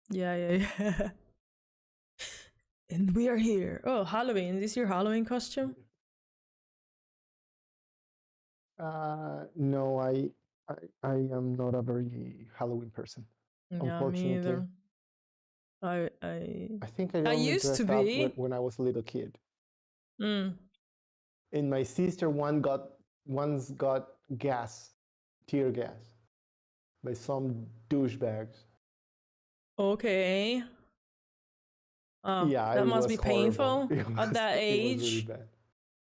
Yeah. And we are here. Oh, Halloween. Is this your Halloween costume? No, I am not a very Halloween person, Yeah, me unfortunately. either. I think I I only used to dressed up be. when I was a little kid. Mm. And my sister once got tear gas, by some douchebags. Okay. Yeah, That it must be was horrible. painful at that It was really age. bad.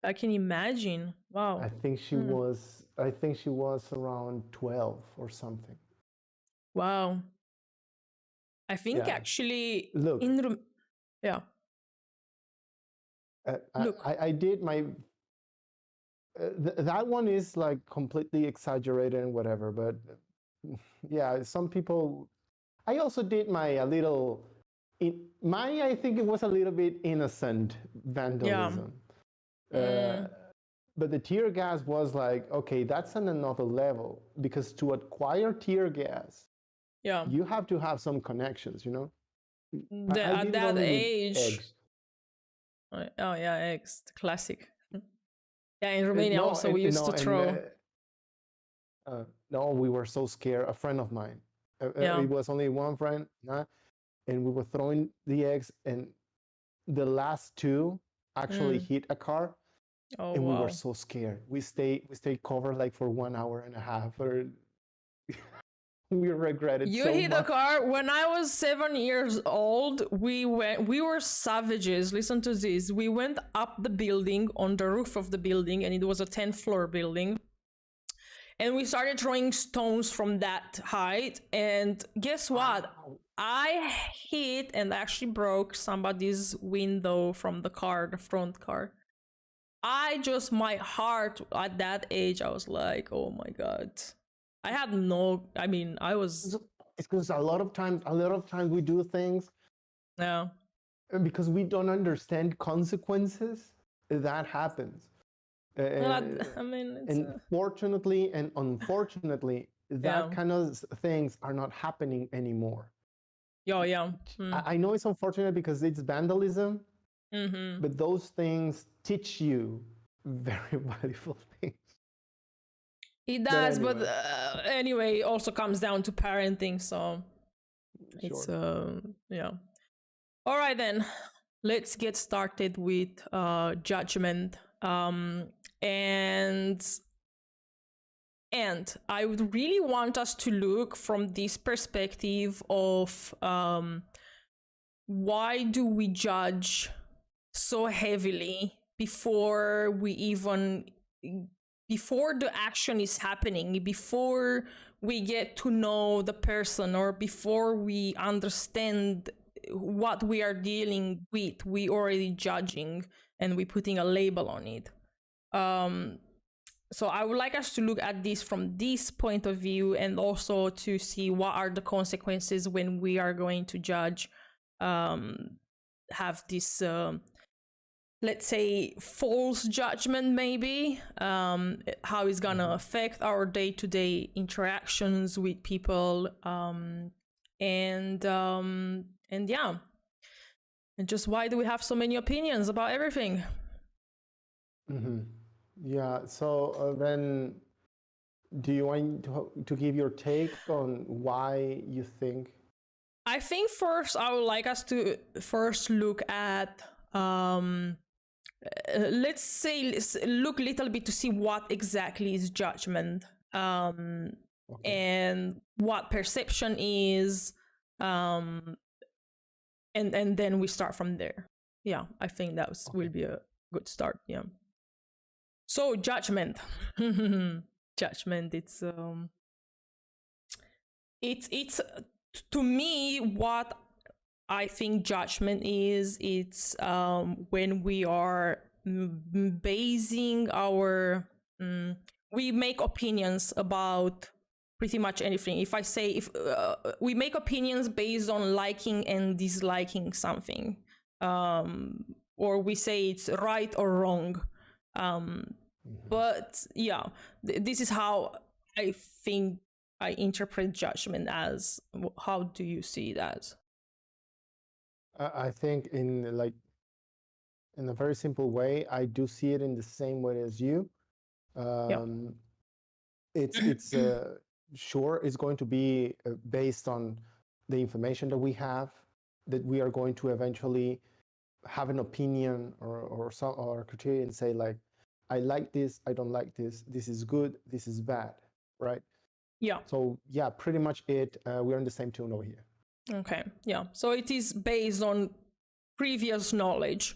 I can imagine. Wow. I think she was around 12 or something. Wow. I think Yeah. actually Look, yeah. Look. I did my that one is like completely exaggerated and whatever, but yeah, some people. I also did my a little. I think it was a little bit innocent Yeah. vandalism. Mm. But the tear gas was like, okay, that's on another level, because to acquire tear gas, Yeah. you have to have some connections, you know. I At did it that only with age. eggs. Oh yeah, eggs. The classic. Yeah, in Romania No, also we used no, to throw. no, we were so scared. A friend of mine, Yeah. it was only one friend, and we were throwing the eggs, and the last two actually hit a car, Oh and we were wow. so scared. We stayed covered like for 1 hour and a half, or we regretted You so hit a much. car. When I was 7 years old, we were savages. Listen to this. We went up the building on the roof of the building, and it was a 10th floor building. And we started throwing stones from that height. And guess what? Wow. I hit and actually broke somebody's window from the car, the front car. My heart at that age, I was like, oh my God. I was, It's because a lot of times we do things yeah. because we don't understand consequences. That happens. I mean, it's, And fortunately and unfortunately, yeah. that kind of things are not happening anymore. Yeah. I know it's unfortunate because it's vandalism, Mm-hmm. but those things teach you very valuable things. It But does, but anyway, anyway, it also comes down to parenting, so it's, sure. yeah. All right, then. Let's get started with judgment. And I would really want us to look from this perspective of why do we judge so heavily before the action is happening, before we get to know the person, or before we understand what we are dealing with, we already judging and we putting a label on it. So I would like us to look at this from this point of view, and also to see what are the consequences when we are going to judge, have this, let's say, false judgment, maybe, how it's gonna affect our day-to-day interactions with people, and yeah, and just why do we have so many opinions about everything? Yeah. So then, do you want to give your take on why you think? I think first I would like us to first look at, let's say, look a little bit to see what exactly is judgment, and what perception is, and then we start from there. Yeah, I think that will be a good start. Yeah. So judgment, judgment. It's to me what I think judgment is. It's when we are basing our, we make opinions about pretty much anything. If I say, if we make opinions based on liking and disliking something, or we say it's right or wrong. But yeah, this is how I think I interpret judgment as? How do you see that? I think in a very simple way, I do see it in the same way as you. It's sure it's going to be based on the information that we have, that we are going to eventually have an opinion or criteria and say like, I like this, I don't like this, this is good, this is bad, right? Yeah. So yeah, pretty much it. We're in the same tune over here. Okay. Yeah. So it is based on previous knowledge.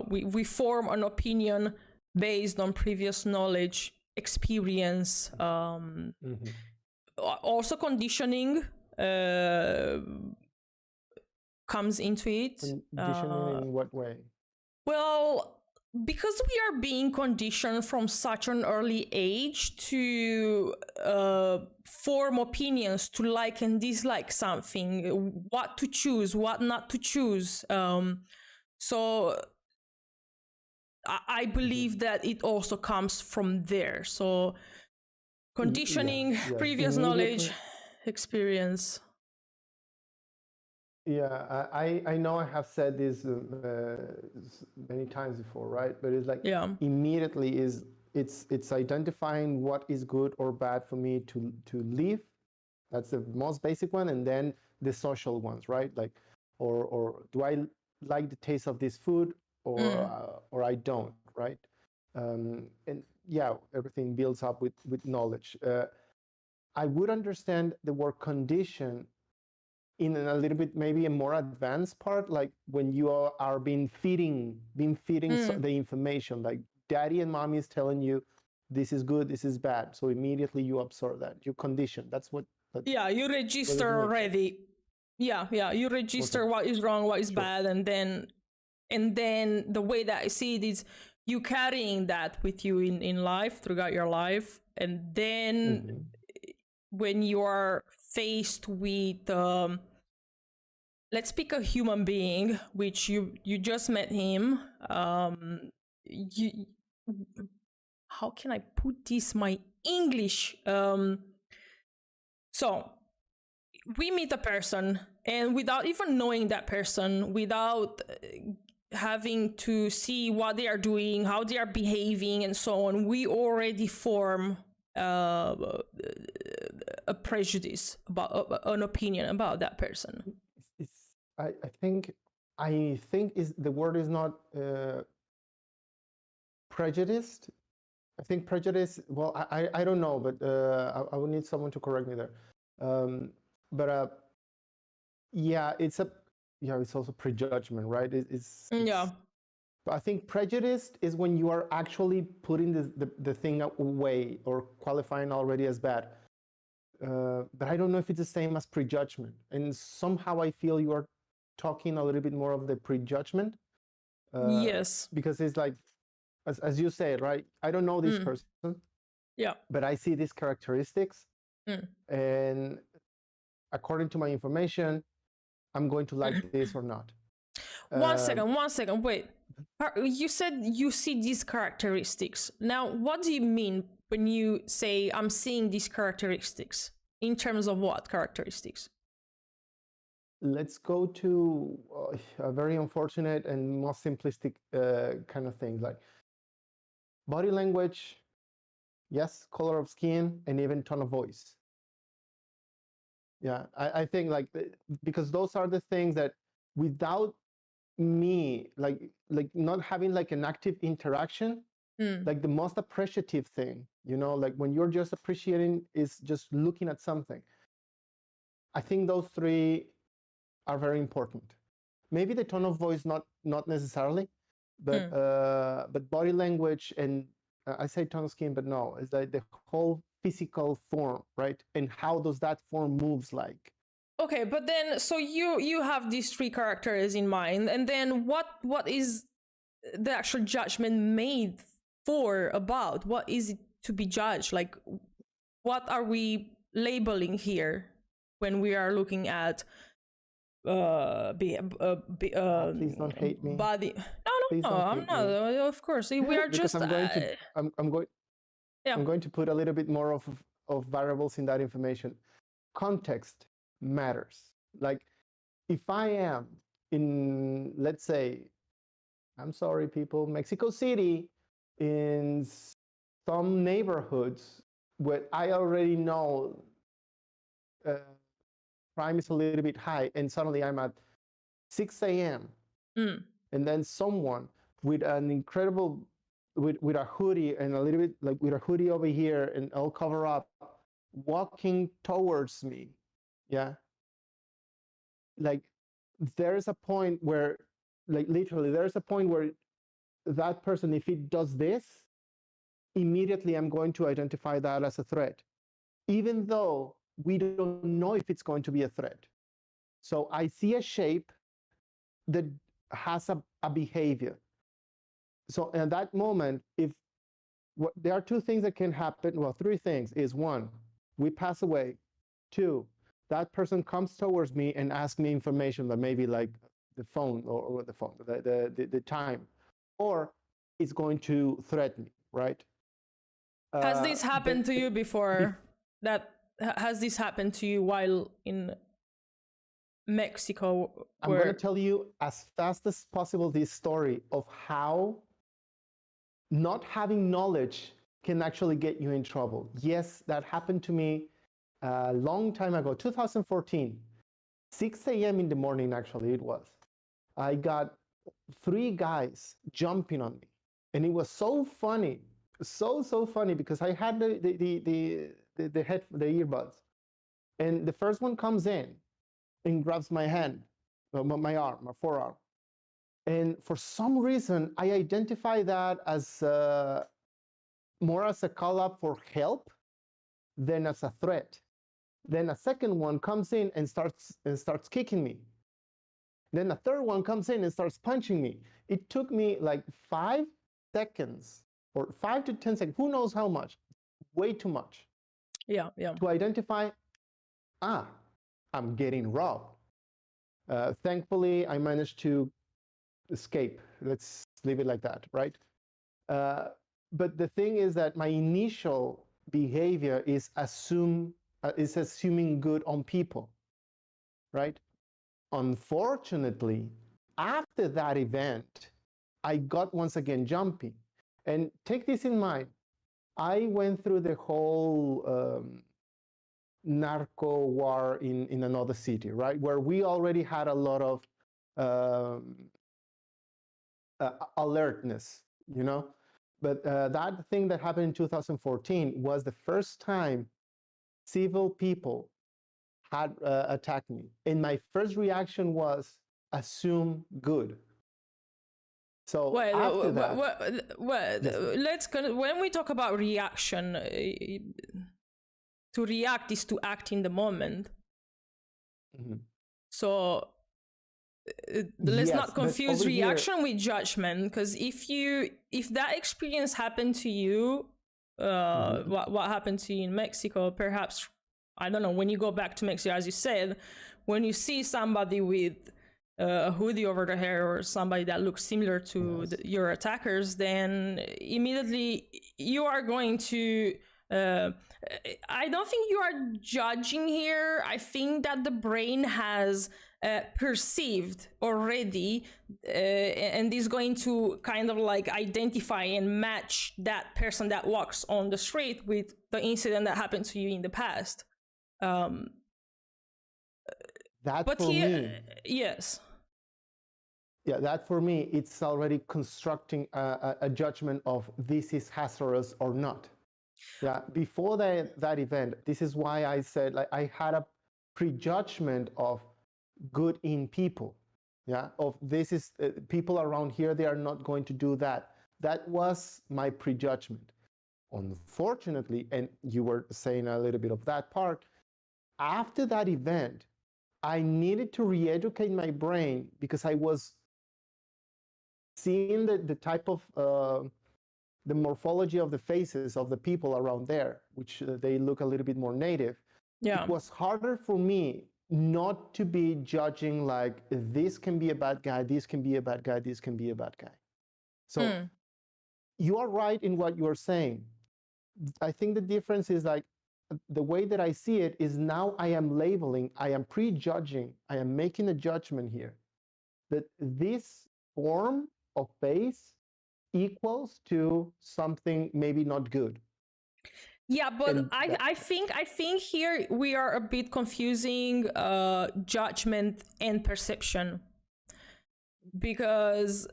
We form an opinion based on previous knowledge, experience, also conditioning comes into it. Conditioning in what way? Well, because we are being conditioned from such an early age to form opinions, to like and dislike something, what to choose, what not to choose. So I believe that it also comes from there. So conditioning, previous knowledge, experience. Yeah, I know I have said this many times before, right? But it's like immediately it's identifying what is good or bad for me to live. That's the most basic one, and then the social ones, right? Like, or do I like the taste of this food or I don't, right? And yeah, everything builds up with knowledge. I would understand the word condition in a little bit, maybe a more advanced part, like when you are being feeding the information, like daddy and mommy is telling you this is good, this is bad, so immediately you absorb that, you condition. That's what. You register already. You register what is wrong, what is bad, and then the way that I see it is you carrying that with you in life throughout your life, and then when you are faced with let's pick a human being, which you just met him. How can I put this? My English. So we meet a person, and without even knowing that person, without having to see what they are doing, how they are behaving, and so on, we already form a prejudice about an opinion about that person. I think is the word is not prejudiced. I think prejudice. Well, I don't know, but I would need someone to correct me there. Yeah, it's also prejudgment, right? It's I think prejudiced is when you are actually putting the thing away or qualifying already as bad. But I don't know if it's the same as prejudgment. And somehow I feel you are talking a little bit more of the prejudgment. Yes. Because it's like, as you said, right? I don't know this person. Yeah. But I see these characteristics. And according to my information, I'm going to like this or not. One second, wait. You said you see these characteristics. Now, what do you mean when you say I'm seeing these characteristics? In terms of what characteristics? Let's go to a very unfortunate and most simplistic kind of thing, like body language, yes, color of skin, and even tone of voice. Yeah, I think like because those are the things that without me like not having like an active interaction, like the most appreciative thing, like when you're just appreciating is just looking at something. I think those three are very important. Maybe the tone of voice not necessarily, but body language, and I say tone of skin, but no, it's like the whole physical form, right? And how does that form moves like. Okay, but then so you have these three characters in mind, and then what is the actual judgment made for, about? What is it to be judged? Like, what are we labeling here when we are looking at please don't hate me. Body. No, I'm not. Of course, we are just. I'm going to put a little bit more of variables in that information. Context matters. Like if I am in, let's say, I'm sorry, people, Mexico City, in some neighborhoods where I already know crime is a little bit high, and suddenly I'm at 6 a.m. And then someone with an incredible, with a hoodie and a little bit like with a hoodie over here and all cover up, walking towards me. Yeah. Like there's a point where, like literally, there's a point where that person, if it does this, immediately I'm going to identify that as a threat, even though we don't know if it's going to be a threat. So I see a shape that has a behavior. So in that moment, if there are two things that can happen, well, three things is one, we pass away. Two, that person comes towards me and asks me information, but maybe like the phone or the phone, the time, or it's going to threaten me, right? Has this happened to you before? Has this happened to you while in Mexico? I'm going to tell you as fast as possible this story of how not having knowledge can actually get you in trouble. Yes, that happened to me a long time ago, 2014, 6 a.m. in the morning, actually, it was. I got 3 guys jumping on me. And it was so funny, so funny, because I had the earbuds. And the first one comes in and grabs my hand, my arm, my forearm. And for some reason, I identify that as more as a call up for help than as a threat. Then a second one comes in and starts kicking me. Then a third one comes in and starts punching me. It took me like 5 seconds or 5 to 10 seconds, who knows how much, way too much. Yeah. To identify, I'm getting robbed. Thankfully, I managed to escape. Let's leave it like that, right? But the thing is that my initial behavior is assuming good on people, right? Unfortunately, after that event, I got once again jumping. And take this in mind, I went through the whole narco war in another city, right? Where we already had a lot of alertness, you know? But that thing that happened in 2014 was the first time civil people had attacked me. And my first reaction was assume good. So after that, when we talk about reaction, to react is to act in the moment. Mm-hmm. So let's not confuse reaction with judgment, because if that experience happened to you, what happened to you in Mexico, perhaps, I don't know, when you go back to Mexico, as you said, when you see somebody with a hoodie over their hair or somebody that looks similar to your attackers, then immediately you are going to I don't think you are judging here. I think that the brain has perceived already and is going to kind of like identify and match that person that walks on the street with the incident that happened to you in the past. Yes. Yeah, that for me, it's already constructing a judgment of this is hazardous or not. Yeah, before that event, this is why I said, like, I had a prejudgment of good in people. Yeah, of this is people around here, they are not going to do that. That was my prejudgment. Unfortunately, and you were saying a little bit of that part, after that event, I needed to re-educate my brain because I was seeing the type of the morphology of the faces of the people around there, which they look a little bit more native. Yeah. It was harder for me not to be judging like this can be a bad guy, this can be a bad guy, this can be a bad guy. So you are right in what you are saying. I think the difference is like the way that I see it is now I am labeling, I am prejudging, I am making a judgment here that this form of base equals to something maybe not good. Yeah, but I think here we are a bit confusing judgment and perception, because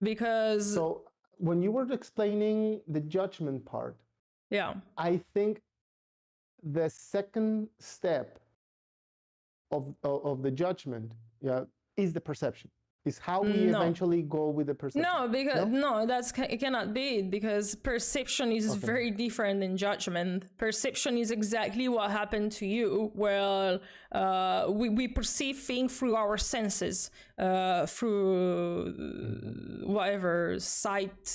because so when you were explaining the judgment part, I think the second step of the judgment is the perception. Is how we eventually go with the perception. No, because it cannot be, because perception is very different than judgment. Perception is exactly what happened to you. Well, we perceive things through our senses, through whatever, sight,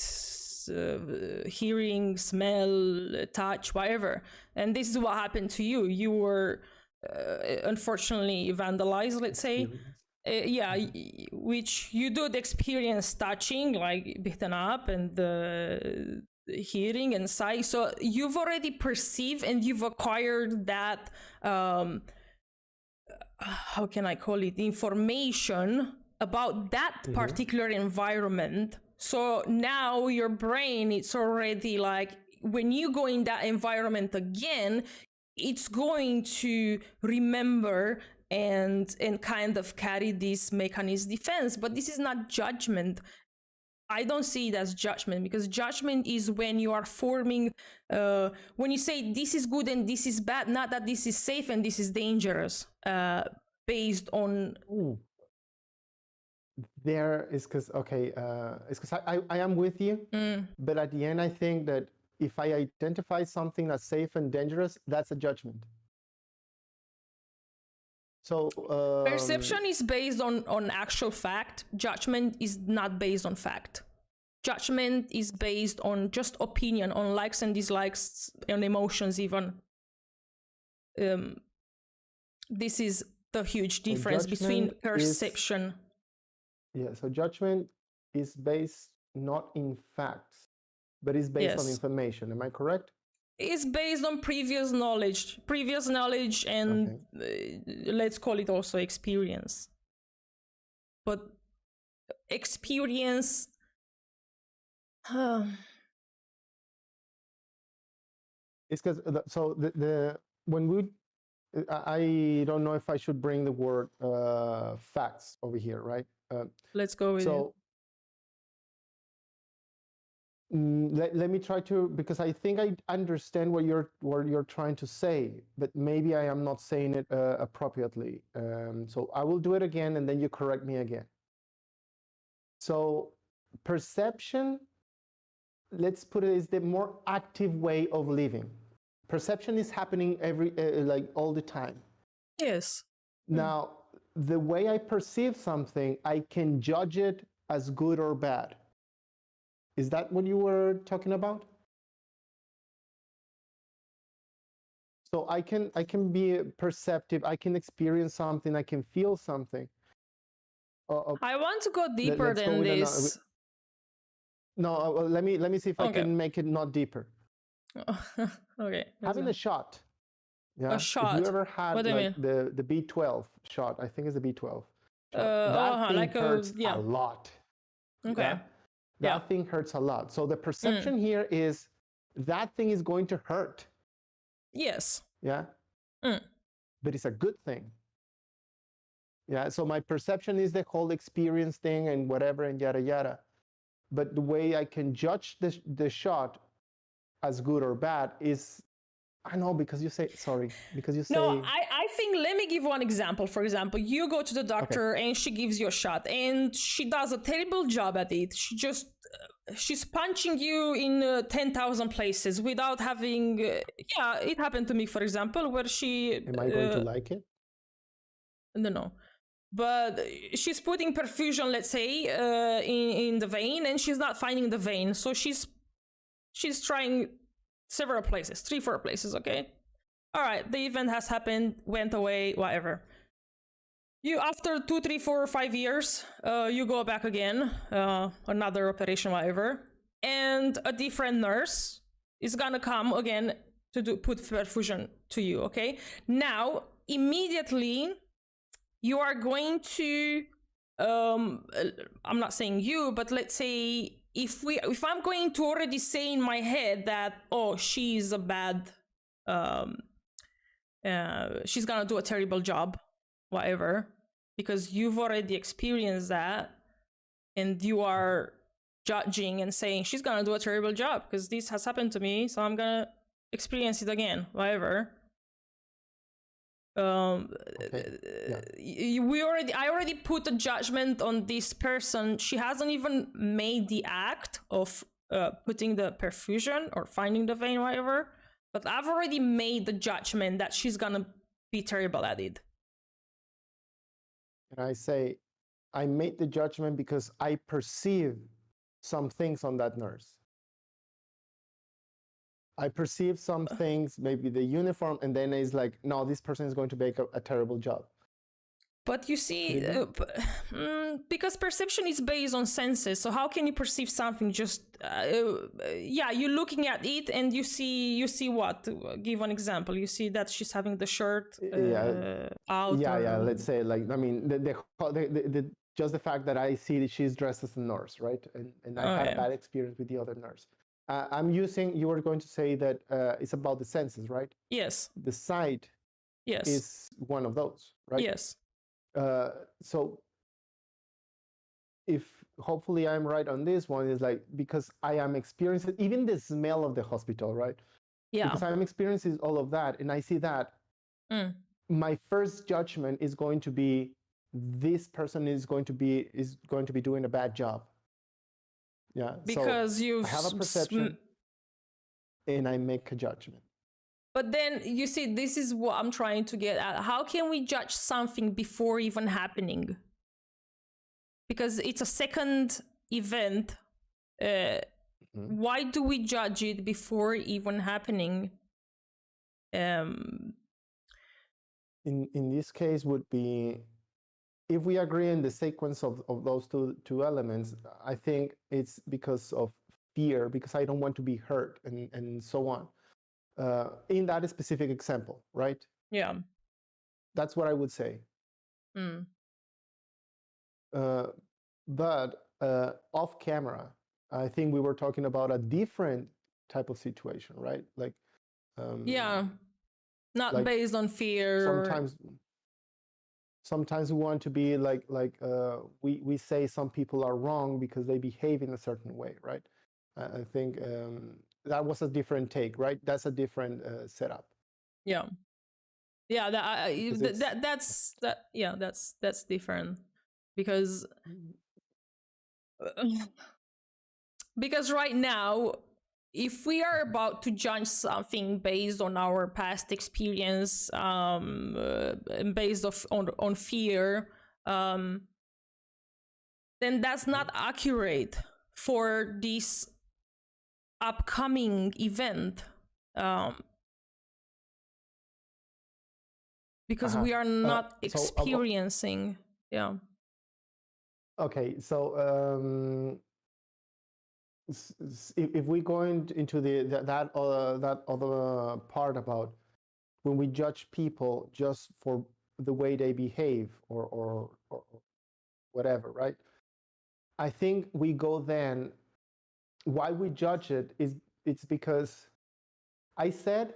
hearing, smell, touch, whatever. And this is what happened to you. You were unfortunately vandalized, let's say. Which you do experience touching, like beaten up, and the hearing and sight. So you've already perceived and you've acquired that, how can I call it, information about that particular environment. So now your brain, it's already like, when you go in that environment again, it's going to remember and kind of carry this mechanism defense. But this is not judgment. I don't see it as judgment, because judgment is when you are forming, when you say this is good and this is bad, not that this is safe and this is dangerous, based on. There is because it's because I am with you, but at the end I think that if I identify something as safe and dangerous, that's a judgment. So perception is based on actual fact. Judgment is not based on fact. Judgment is based on just opinion, on likes and dislikes, on emotions even. This is the huge difference between perception. So judgment is based not in facts, but is based on information. Am I correct? Is based on previous knowledge, and let's call it also experience. But experience, it's because when we, I don't know if I should bring the word facts over here, right? Let's go with it. Let me try to, because I think I understand what you're trying to say, but maybe I am not saying it appropriately. So I will do it again, and then you correct me again. So perception, let's put it, is the more active way of living. Perception is happening like all the time. Yes. Now, the way I perceive something, I can judge it as good or bad. Is that what you were talking about? So I can be perceptive, I can experience something, I can feel something. I want to go deeper than this. Let me see if I can make it not deeper. Okay. Having a shot. Yeah. A shot. If you ever had the B12 shot, I think it's the B12. That thing hurts a lot. Okay. Yeah? That thing hurts a lot. So the perception here is that thing is going to hurt. Yes. Yeah. But it's a good thing. Yeah. So my perception is the whole experience thing and whatever and yada yada. But the way I can judge the shot as good or bad is, I know, because you say, No, I think, let me give one example. For example, you go to the doctor and she gives you a shot and she does a terrible job at it. She's punching you in 10,000 places without having, it happened to me, for example, where she... Am I going to like it? No. But she's putting perfusion, let's say, in the vein, and she's not finding the vein. So she's trying several places, 3-4 places, okay? All right, the event has happened, went away, whatever. You, after 2, 3, 4, 5 years, you go back again, another operation, whatever, and a different nurse is gonna come again to put perfusion to you. Okay, now immediately you are going to I'm not saying you, but let's say if I'm going to already say in my head that, oh, she's a bad she's gonna do a terrible job, whatever, because you've already experienced that and you are judging and saying she's gonna do a terrible job because this has happened to me, so I'm gonna experience it again, whatever. I already put a judgment on this person. She hasn't even made the act of putting the perfusion or finding the vein, whatever, but I've already made the judgment that she's gonna be terrible at it. And I say, I made the judgment because I perceive some things on that nurse. I perceive some things, maybe the uniform, and then it's like, no, this person is going to make a terrible job. But you see, because perception is based on senses, so how can you perceive something just, yeah, you're looking at it and you see what? Give an example. You see that she's having the shirt out. Yeah, let's say, like, I mean, just the fact that I see that she's dressed as a nurse, right? And I had a bad experience with the other nurse. You were going to say that it's about the senses, right? Yes. The sight is one of those, right? Yes. So if hopefully I'm right on this one, is like, because I am experiencing even the smell of the hospital, right? Yeah. Because I'm experiencing all of that and I see that, my first judgment is going to be, this person is going to be doing a bad job. Yeah. Because so you have a perception and I make a judgment. But then you see, this is what I'm trying to get at. How can we judge something before even happening? Because it's a second event. Why do we judge it before even happening? In this case would be, if we agree in the sequence of those two elements, I think it's because of fear, because I don't want to be hurt and so on. In that specific example, right? Yeah. That's what I would say. But off camera, I think we were talking about a different type of situation, right? Like, yeah, not like, based on fear. Sometimes we want to be like we say some people are wrong because they behave in a certain way, right? I think that was a different take, right? That's a different setup. Yeah, that's different because right now, if we are about to judge something based on our past experience, based on fear, then that's not accurate for this upcoming event, because we are not experiencing. Yeah. Okay, so if we go into that other part about when we judge people just for the way they behave or whatever, right? I think we go then, why we judge it's because I said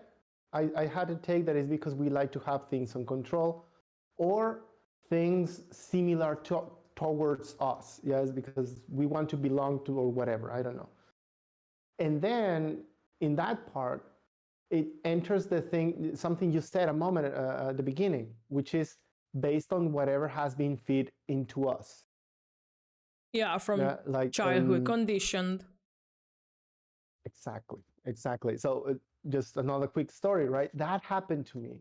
I had to take that is because we like to have things in control or things similar towards us, yes, because we want to belong to or whatever, I don't know. And then in that part, it enters the thing, something you said a moment at the beginning, which is based on whatever has been fed into us. Yeah, from like childhood, conditioned. Exactly. So just another quick story, right? That happened to me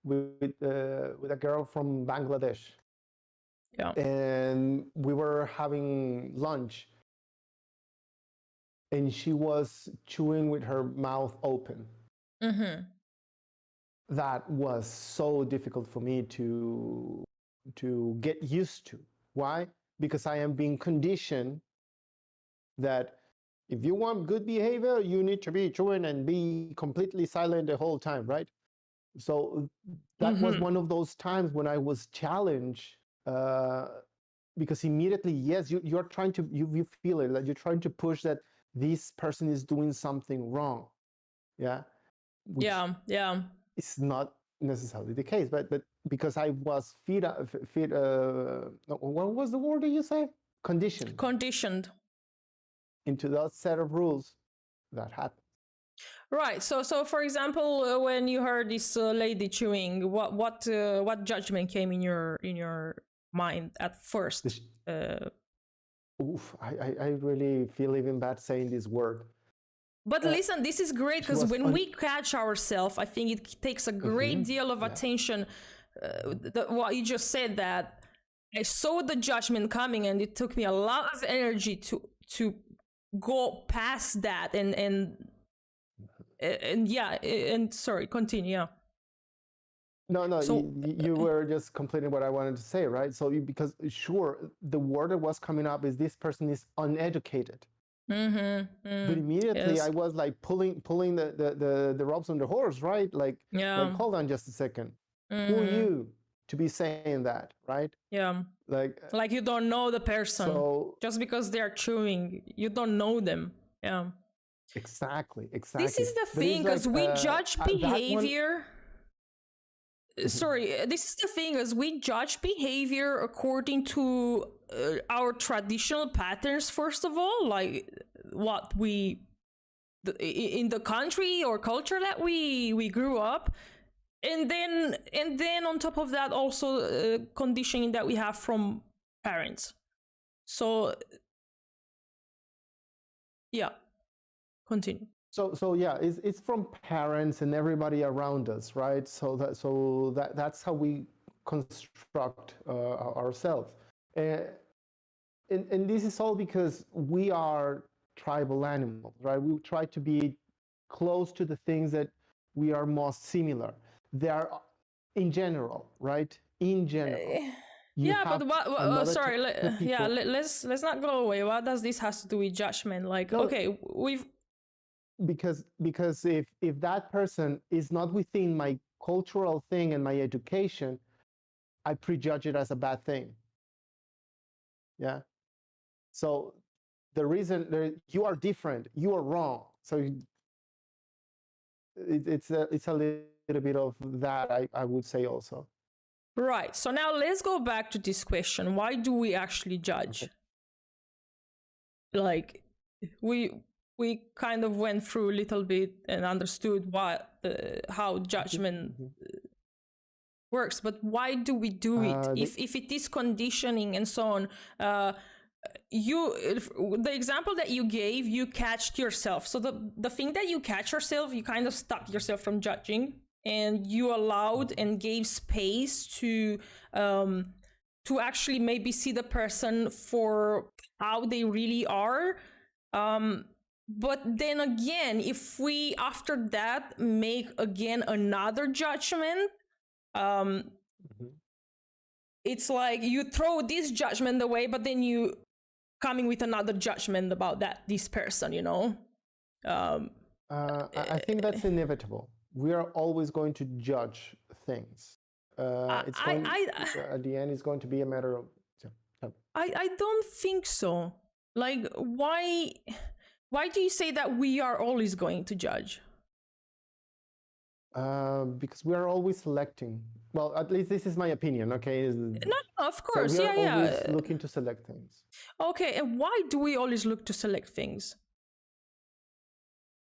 with a girl from Bangladesh. Yeah. And we were having lunch and she was chewing with her mouth open. That was so difficult for me to get used to. Why? Because I am being conditioned that If you want good behavior, you need to be chewing and be completely silent the whole time, right? So that was one of those times when I was challenged, because immediately, yes, you're trying to, you feel it, like you're trying to push that this person is doing something wrong. Yeah. Which it's not necessarily the case, but because I was what was the word that you say? Conditioned into that set of rules that happened. Right. So for example, when you heard this lady chewing, what judgment came in your mind at first? Oof, I really feel even bad saying this word. But listen, this is great because when we catch ourselves, I think it takes a great deal of attention. What you just said, that I saw the judgment coming, and it took me a lot of energy to go past that and yeah, and sorry, continue. No, so, you were just completing what I wanted to say, right? So because sure, the word that was coming up is this person is uneducated. But immediately I was like pulling the ropes on the horse, right? Like hold on just a second. Who are you to be saying that, right? Yeah. Like you don't know the person. So, just because they're chewing, you don't know them. Yeah. Exactly. This is the thing, because we judge behavior. Sorry, this is the thing, as we judge behavior according to our traditional patterns, first of all, like what we in the country or culture that we grew up, and then on top of that also conditioning that we have from parents. So yeah, continue. So yeah, it's from parents and everybody around us, right? So that's how we construct ourselves, and this is all because we are tribal animals, right? We try to be close to the things that we are most similar. They are in general, right? In general. But what, sorry, let's not go away. What does this has to do with judgment? Like, no, okay, we've because if that person is not within my cultural thing and my education, I prejudge it as a bad thing. Yeah. So the reason you are different, you are wrong. So it's a little bit of that, I would say also. Right. So now let's go back to this question. Why do we actually judge? Okay. Like we kind of went through a little bit and understood how judgment works, but why do we do it? If it is conditioning and so on, the example that you gave, you catched yourself. So the thing that you catch yourself, you kind of stopped yourself from judging, and you allowed and gave space to actually maybe see the person for how they really are. But then again, if we after that make again another judgment, it's like you throw this judgment away, but then you coming with another judgment about this person, you know. I think that's inevitable. We are always going to judge things. It's going at the end, it's going to be a matter of. I don't think so. Like, why do you say that we are always going to judge? Because we are always selecting. Well, at least this is my opinion, okay? No, of course, so we are always looking to select things. Okay, and why do we always look to select things?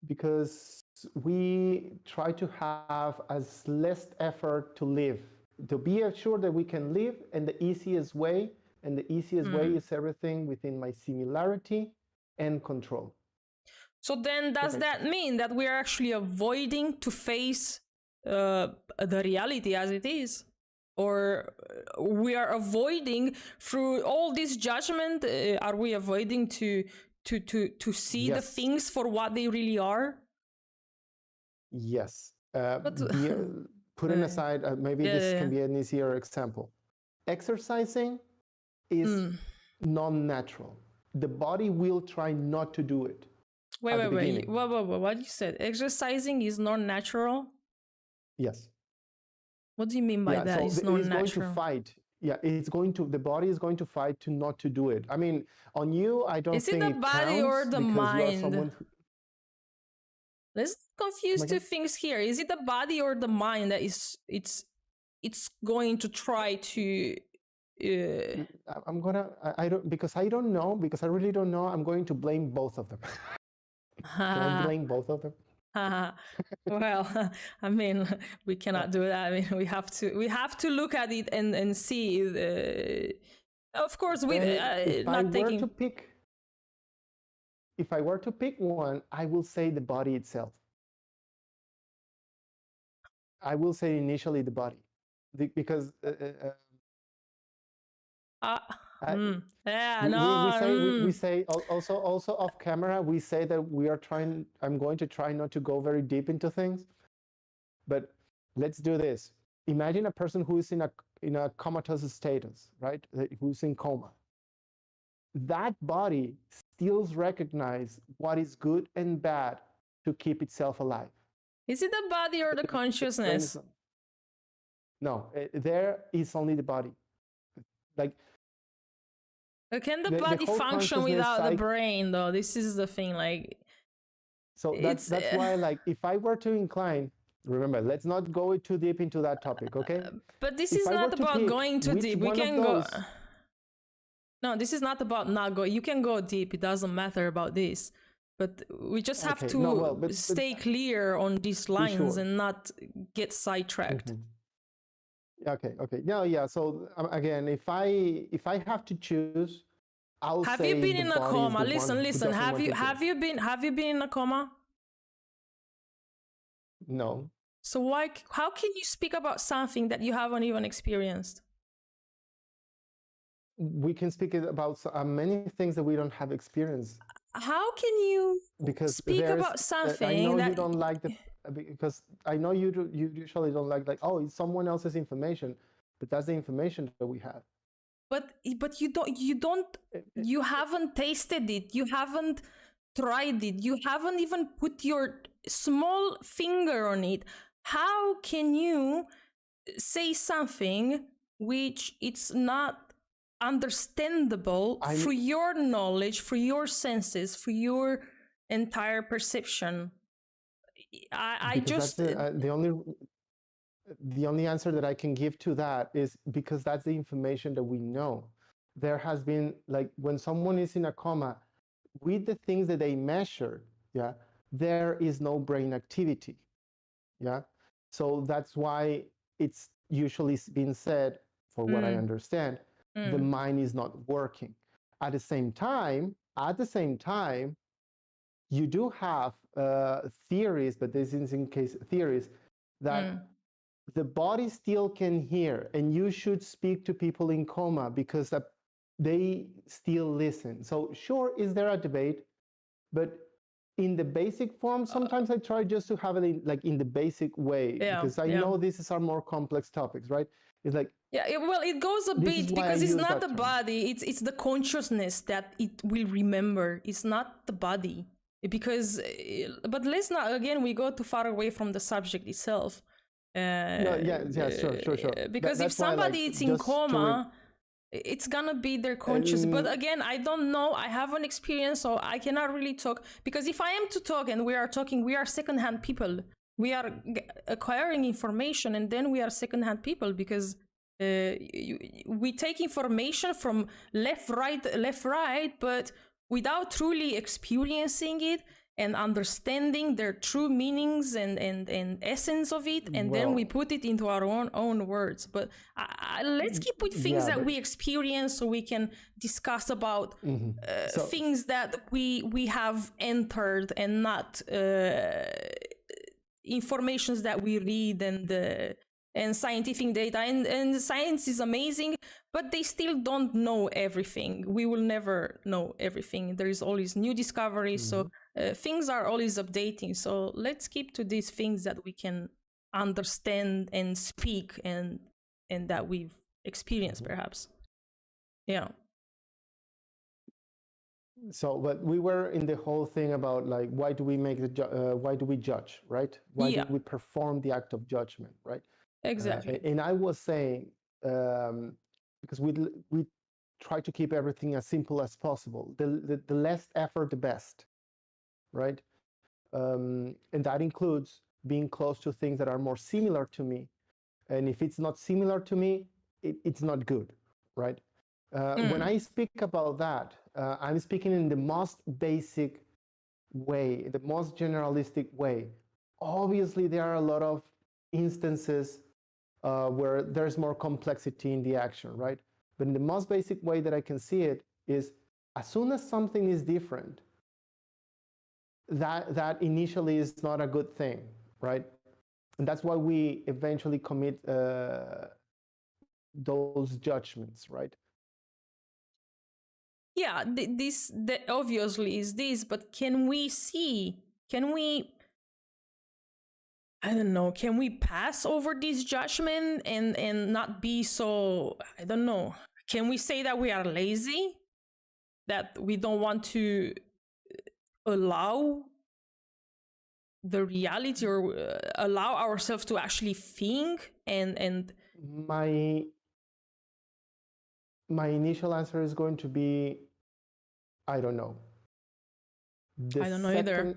Because we try to have as less effort to live, to be assured that we can live, and the easiest way is everything within my similarity and control. So then does that mean that we are actually avoiding to face the reality as it is? Or we are avoiding through all this judgment, are we avoiding to see the things for what they really are? Yes. Putting aside, maybe this can be an easier example. Exercising is non-natural. The body will try not to do it. Wait. What you said? Exercising is not natural? Yes. What do you mean by that? So it's not natural. Going to fight. Yeah, the body is going to fight to not to do it. I mean, on you, I don't think it counts. Is it the body or the mind? Let's confuse two things here. Is it the body or the mind that it's going to try to I don't know, because I really don't know. I'm going to blame both of them. Can I blame both of them? Well, I mean, we cannot do that. I mean, we have to look at it and see. Of course, with if I were to pick one, I will say the body itself. I will say initially the body, because we say also off camera, we say that I'm going to try not to go very deep into things, but let's do this. Imagine a person who is in a comatose status, right? Who's in coma. That body still recognizes what is good and bad to keep itself alive. Is it the body or the consciousness? No, there is only the body. Like, can the body function without the brain, though? This is the thing. Like, so that's why, like, if I were to incline, remember, let's not go too deep into that topic, okay? But this is not about going too deep. We can go. No, this is not about not go. You can go deep. It doesn't matter about this. But we just have to stay clear on these lines and not get sidetracked. Okay. No, yeah. So again, if I have to choose, I'll say. Have you been in a coma? Listen. Have you been in a coma? No. So how can you speak about something that you haven't even experienced? We can speak about many things that we don't have experience. How can you speak about something I know you don't like because I know you usually don't like oh, it's someone else's information, but that's the information that we have. But you haven't tasted it, you haven't tried it, you haven't even put your small finger on it. How can you say something which it's not understandable for your knowledge, for your senses, for your entire perception? The only answer that I can give to that is because that's the information that we know. There has been, like, when someone is in a coma, with the things that they measure, there is no brain activity. So that's why it's usually been said, for what I understand, the mind is not working. At the same time, you do have theories, but this is in case theories, that the body still can hear, and you should speak to people in coma because they still listen. So sure, is there a debate? But in the basic form, sometimes I try just to have it in the basic way, because I know these are more complex topics, right? It's like, it goes a bit because it's not the body, it's the consciousness that it will remember. It's not the body, because but let's not, again, we go too far away from the subject itself. Sure. Because if somebody is in coma, it's gonna be their conscious. But again, I don't know, I haven't experienced, so I cannot really talk, because if I am to talk and we are talking, we are secondhand people. We are acquiring information, and then we are secondhand people, because we take information from left, right, but without truly experiencing it and understanding their true meanings and essence of it, and then we put it into our own words. But let's keep with things that we experience, so we can discuss about things that we have entered, and not informations that we read and scientific data, and science is amazing, but they still don't know everything. We will never know everything. There is always new discoveries, so things are always updating. So let's keep to these things that we can understand and speak, and that we've experienced, perhaps. So, but we were in the whole thing about like, why do we make why do we judge, right? Why do we perform the act of judgment, right? Exactly. And I was saying, because we try to keep everything as simple as possible. The less effort, the best, right? And that includes being close to things that are more similar to me. And if it's not similar to me, it's not good, right? When I speak about that, I'm speaking in the most basic way, the most generalistic way. Obviously, there are a lot of instances where there's more complexity in the action, right? But in the most basic way that I can see it is, as soon as something is different, that initially is not a good thing, right? And that's why we eventually commit those judgments, right? Yeah, this obviously is this, but can we I don't know, can we pass over this judgment and not be so, I don't know, can we say that we are lazy, that we don't want to allow the reality, or allow ourselves to actually think? And my initial answer is going to be, I don't know. I don't know either.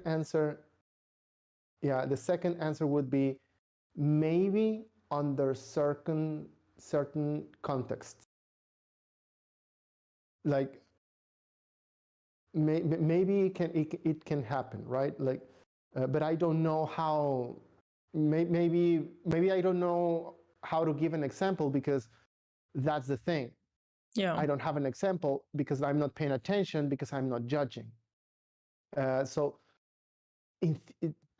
The second answer would be, maybe under certain contexts. Like maybe it can happen, right? Like, but I don't know how. Maybe I don't know how to give an example, because that's the thing. Yeah, I don't have an example because I'm not paying attention, because I'm not judging. So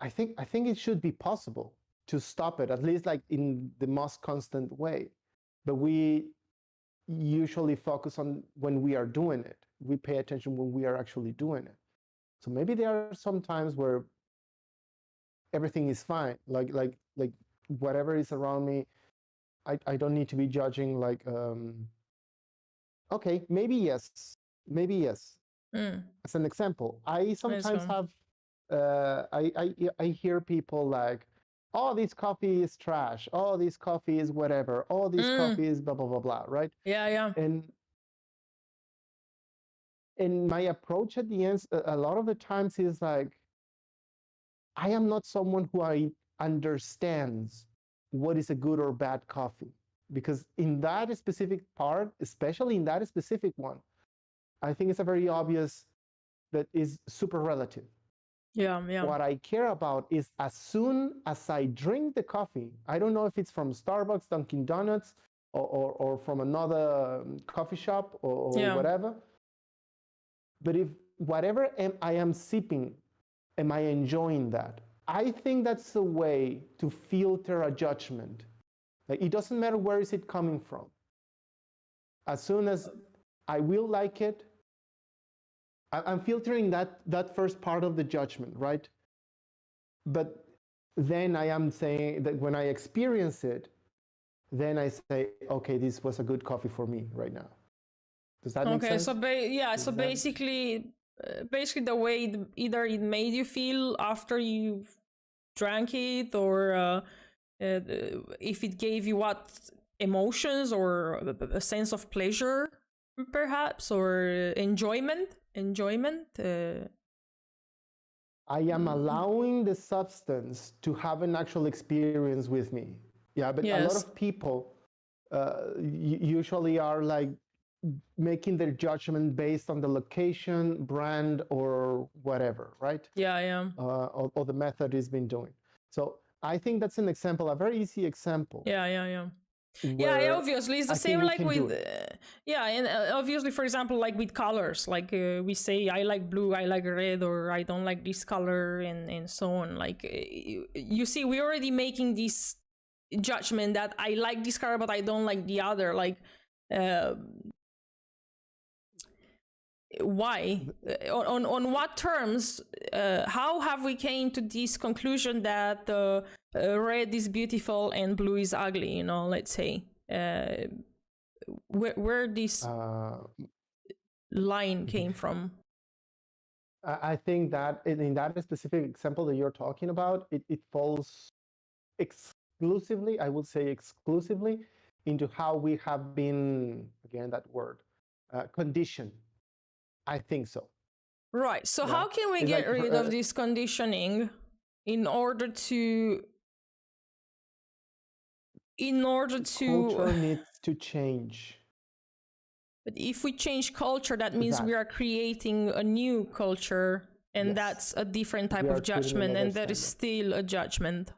I think it should be possible to stop it, at least like in the most constant way. But we usually focus on when we are doing it. We pay attention when we are actually doing it. So maybe there are some times where everything is fine, like whatever is around me, I don't need to be judging, like okay, maybe yes. As an example, I sometimes have I hear people like, oh, this coffee is trash, oh, this coffee is whatever, oh, this coffee is blah blah blah blah, right? Yeah. And my approach at the end, a lot of the times, is like, I am not someone who understands what is a good or bad coffee, because in that specific part, especially in that specific one, I think it's a very obvious that is super relative. Yeah. What I care about is, as soon as I drink the coffee, I don't know if it's from Starbucks, Dunkin' Donuts, or from another coffee shop, or whatever, but if whatever I am sipping, am I enjoying that? I think that's a way to filter a judgment. Like, it doesn't matter where is it coming from. As soon as I will like it, I'm filtering that first part of the judgment, right? But then I am saying that when I experience it, then I say, okay, this was a good coffee for me right now. Does that make sense? So basically the way either it made you feel after you drank it, or if it gave you what emotions, or a sense of pleasure, perhaps, or enjoyment. I am allowing the substance to have an actual experience with me. Yeah, but a lot of people usually are like making their judgment based on the location, brand, or whatever, right? Yeah. Or the method is been doing. So I think that's an example, a very easy example. Yeah, obviously it's the same like with and obviously, for example, like with colors, like we say I like blue, I like red, or I don't like this color, and so on. Like you see, we're already making this judgment that I like this color but I don't like the other. Like why? On what terms? How have we came to this conclusion that red is beautiful and blue is ugly? Let's say where this line came from? I think that in that specific example that you're talking about, it falls exclusively, I would say exclusively, into how we have been, again, that word, conditioned. I think so. Right. So how can we get rid of this conditioning in order to culture needs to change. But if we change culture, that means we are creating a new culture, and that's a different type of judgment, and that is still a judgment.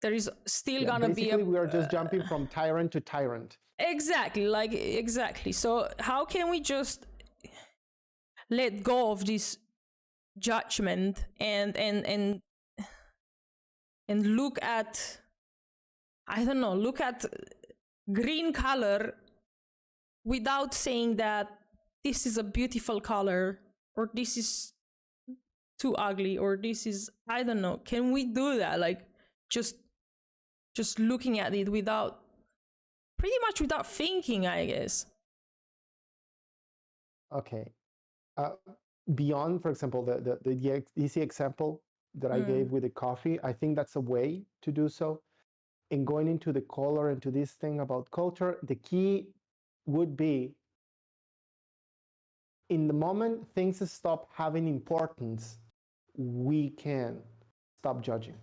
There is still gonna be basically we are just jumping from tyrant to tyrant. Exactly. So how can we just let go of this judgment and look at, I don't know, look at green color without saying that this is a beautiful color, or this is too ugly, or this is, I don't know. Can we do that? Like just looking at it pretty much without thinking, I guess. Okay. Beyond, for example, the easy example that I gave with the coffee, I think that's a way to do so. In going into the color, into this thing about culture, the key would be, in the moment things stop having importance, we can stop judging.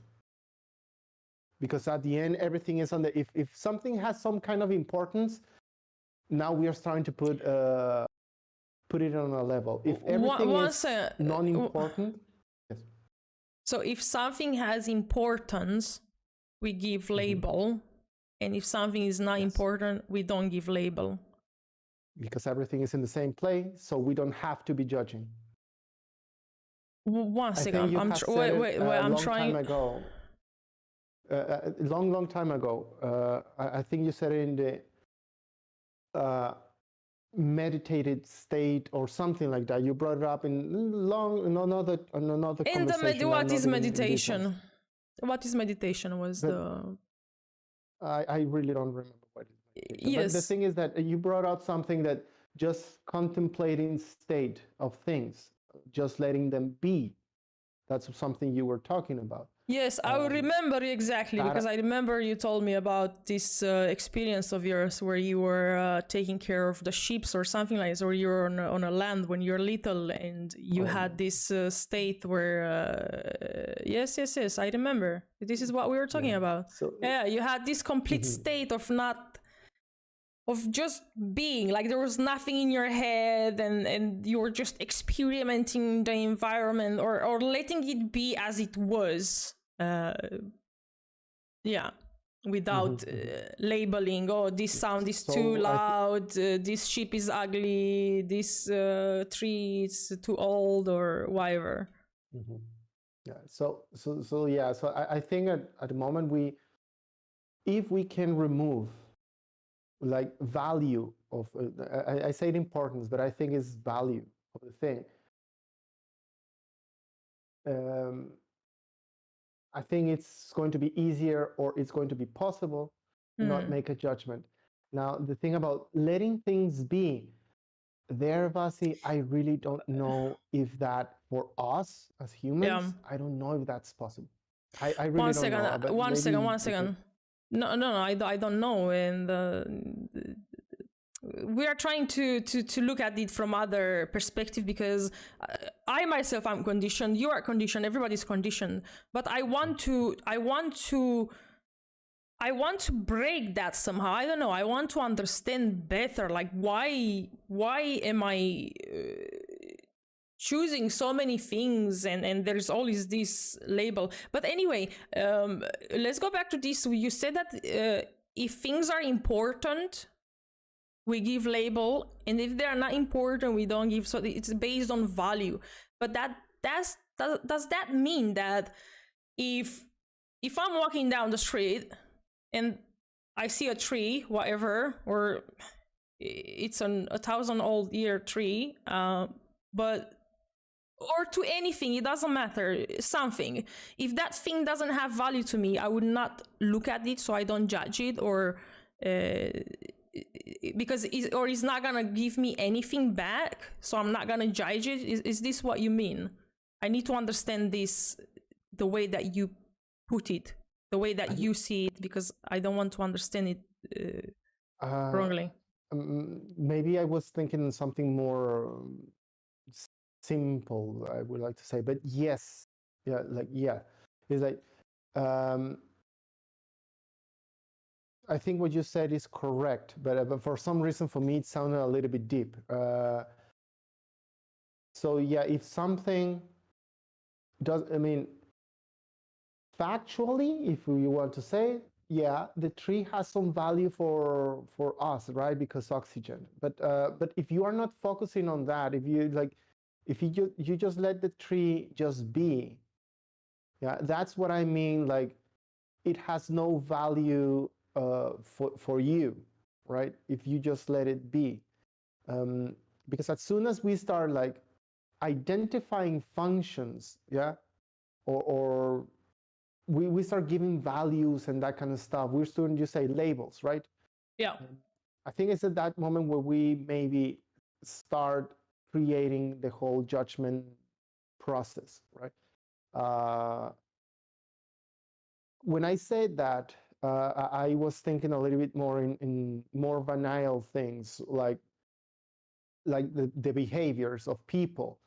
Because at the end, everything is on the, if something has some kind of importance, now we are starting to put it on a level. If everything is non-important, yes. So if something has importance, we give label, and if something is not important, we don't give label. Because everything is in the same place, so we don't have to be judging. One second, I'm trying. A long time ago. I think you said it in the meditated state or something like that. You brought it up in another conversation. What is meditation? What is meditation? I really don't remember what is meditation. Yes. But the thing is that you brought out something that just contemplating state of things, just letting them be. That's something you were talking about. Yes, I remember exactly, because I remember you told me about this experience of yours where you were taking care of the sheep or something like this, or you were on a land when you were little, and you had this state where, yes, I remember. This is what we were talking about. So, you had this complete state of just being, like there was nothing in your head, and you were just experimenting the environment, or letting it be as it was. Without labeling, this sound is too loud, this sheep is ugly, this tree is too old, or whatever. So I think at the moment if we can remove like value of, I said importance, but I think it's value of the thing. I think it's going to be easier, or it's going to be possible to not make a judgment. Now, the thing about letting things be, Vasi, I really don't know if that, for us as humans, I don't know if that's possible. I really don't know. One second. No, I don't know. And we are trying to look at it from other perspective, because I myself am conditioned, you are conditioned, everybody's conditioned, but I want to break that somehow. I don't know, I want to understand better, like why am I choosing so many things, and there's always this label. But anyway, let's go back to this. You said that if things are important, we give label, and if they are not important, we don't give. So it's based on value. But does that mean that if I'm walking down the street and I see a tree, whatever, or it's a 1,000-year tree, but or to anything, it doesn't matter, something, if that thing doesn't have value to me, I would not look at it, so I don't judge it, or because it's not gonna give me anything back, so I'm not gonna judge it. Is this what you mean? I need to understand this, the way that you put it, the way that you see it, because I don't want to understand it wrongly. Maybe I was thinking something more simple, I would like to say, but yes, it's like I think what you said is correct, but for some reason for me it sounded a little bit deep. So yeah, if something does, I mean, factually, if you want to say, yeah, the tree has some value for us, right? Because oxygen. But if you are not focusing on that, if you just let the tree just be, yeah, that's what I mean. Like, it has no value for you, right? If you just let it be, because as soon as we start like identifying functions, yeah, or we start giving values and that kind of stuff, we're starting to say labels, right? Yeah. I think it's at that moment where we maybe start creating the whole judgment process, right? When I said that, I was thinking a little bit more in more banal things, like the behaviors of people,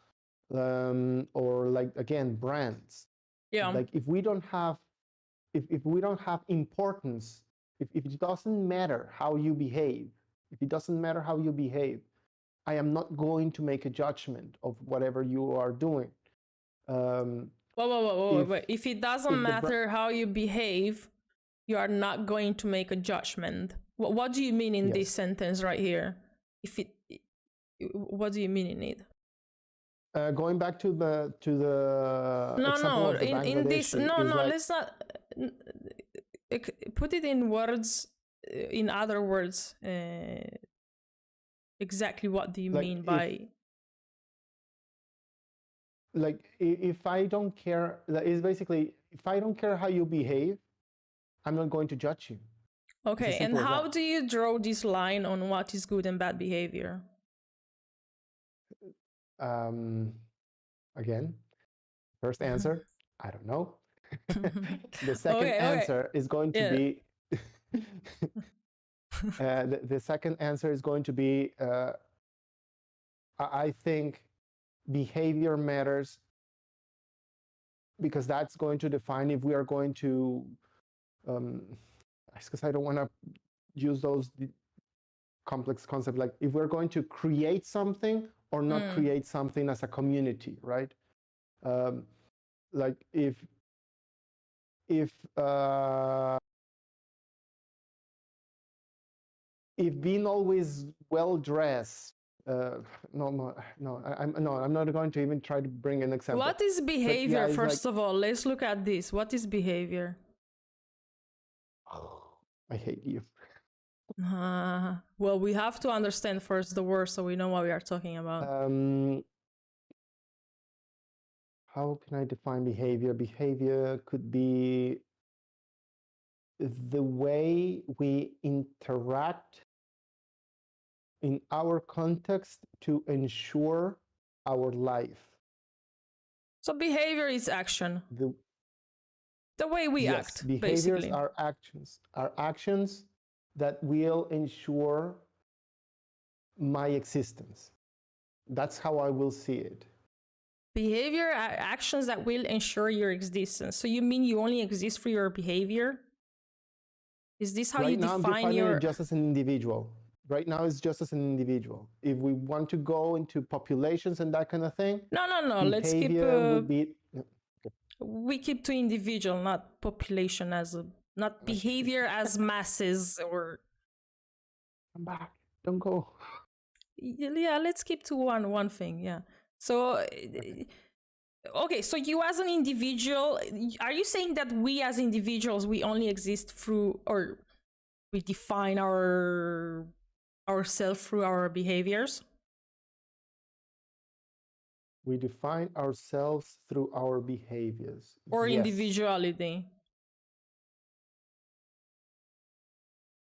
or like, again, brands. Yeah. Like, if we don't have importance, if it doesn't matter how you behave, I am not going to make a judgment of whatever you are doing. Wait. If it doesn't matter how you behave, you are not going to make a judgment. What do you mean in this sentence right here? What do you mean in it? Going back to the example of the Bangladeshi, let's not put it in words, in other words. Exactly what do you mean by? Like, if I don't care, it's basically, if I don't care how you behave, I'm not going to judge you. Okay, and how do you draw this line on what is good and bad behavior? Again, first answer, I don't know. The second answer is going to be the second answer is going to be I think behavior matters, because that's going to define if we are going to because I don't want to use those complex concepts, like if we're going to create something or not create something as a community, right? Like, if being always well dressed, I'm not going to even try to bring an example. What is behavior? First of all, let's look at this. What is behavior? I hate you. Well, we have to understand first the word so we know what we are talking about. How can I define behavior? Behavior could be the way we interact in our context to ensure our life. So behavior is action. The way we act, behaviors basically. are actions that will ensure my existence. That's how I will see it. Behavior are actions that will ensure your existence. So you mean you only exist for your behavior? Is this how you define I'm defining it just as an individual. Right now, it's just as an individual. If we want to go into populations and that kind of thing, no. Let's keep. We keep to individual, not population not behavior as masses or. Come back! Don't go. Yeah, let's keep to one thing. Yeah. So. Okay, so you as an individual, are you saying that we as individuals, we only exist through, or we define ourselves through our behaviors? We define ourselves through our behaviors. Or individuality?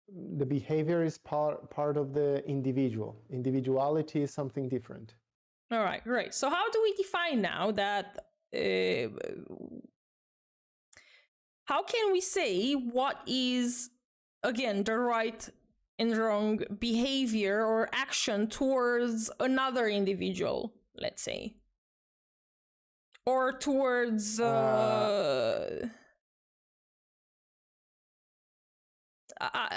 the behavior is part of the individual. Individuality is something different. All right, great. So how do we define now that, how can we say what is, again, the right and wrong behavior or action towards another individual, let's say? Or towards...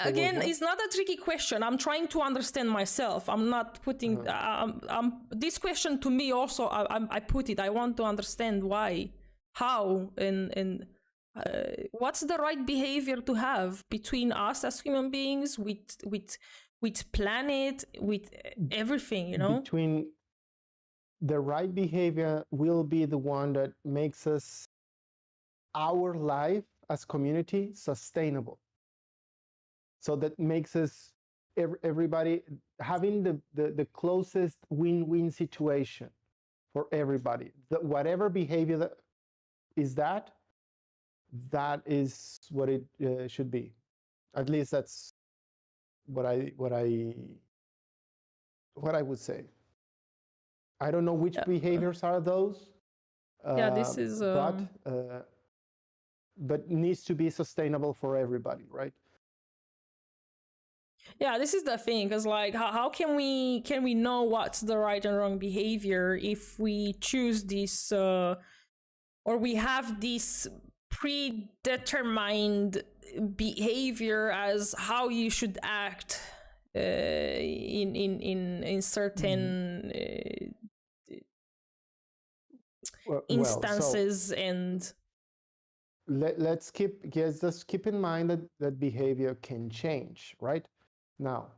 again, it's not a tricky question. I'm trying to understand myself. I'm not putting... this question to me also, I put it. I want to understand why, how, and what's the right behavior to have between us as human beings, with planet, with everything, you know? Between the right behavior will be the one that makes us, our life as community, sustainable. So that makes us, everybody, having the closest win-win situation for everybody. Whatever behavior that is, that is what it should be. At least that's what I would say. I don't know which behaviors are those. This is... but needs to be sustainable for everybody, right? Yeah, this is the thing, because like, how can we know what's the right and wrong behavior if we choose this, or we have this predetermined behavior as how you should act in certain instances. And let's just keep in mind that behavior can change, right? Now,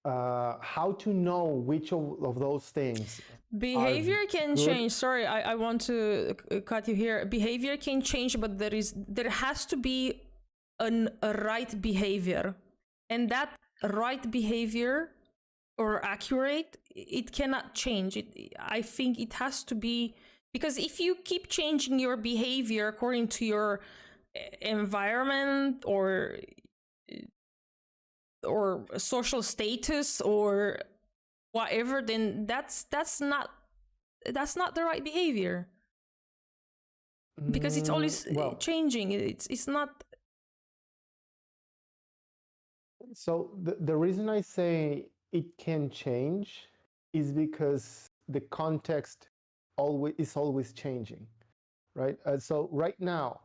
how to know which of those things? Behavior can change. Sorry, I want to cut you here. Behavior can change, but there has to be a right behavior, and that right behavior, or accurate, it cannot change. I think it has to be, because if you keep changing your behavior according to your environment or social status or whatever, then that's not the right behavior, because it's always changing. It's not. So the reason I say it can change is because the context is always changing, right? So right now,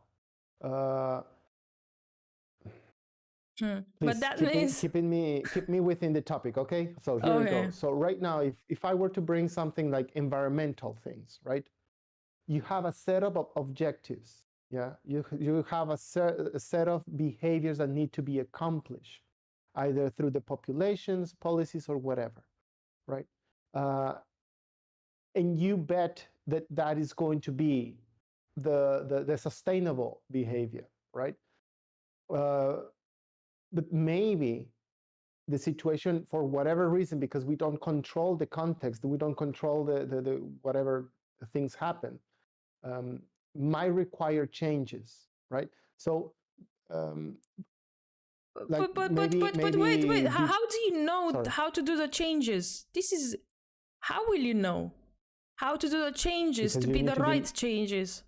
please but that keep me within the topic, okay? So here we go. So right now, if I were to bring something like environmental things, right? You have a set of objectives, yeah? You have a set of behaviors that need to be accomplished, either through the populations, policies, or whatever, right? And you bet that is going to be the sustainable behavior, right? But maybe the situation, for whatever reason, because we don't control the context, we don't control the whatever things happen, might require changes, right? So, like but wait, how do you know how to do the changes? This is, how will you know how to do the changes to be the right changes?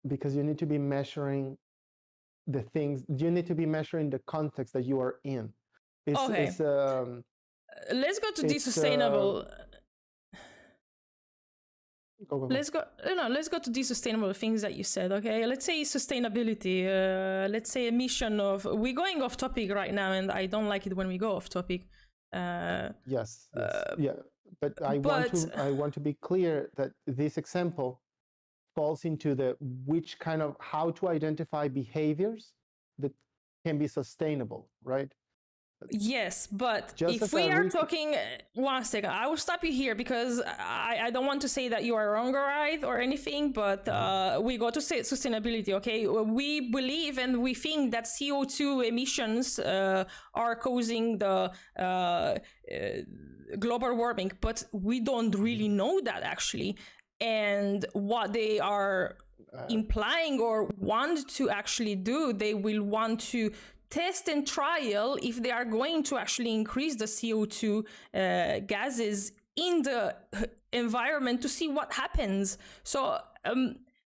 Because you need to be measuring the things, you need to be measuring the context that you are in. Let's go to the sustainable. Let's go to the sustainable things that you said. Okay, let's say sustainability. Let's say emission of. We're going off topic right now, and I don't like it when we go off topic. Yes. Yeah. But I want to be clear that this example falls into which kind of, how to identify behaviors that can be sustainable, right? Yes, but if we are talking, one second, I will stop you here, because I don't want to say that you are wrong or right or anything, but we go to sustainability, okay? We believe and we think that CO2 emissions are causing the global warming, but we don't really know that actually. And what they are implying or want to actually do, they will want to test and trial if they are going to actually increase the CO2 gases in the environment to see what happens. So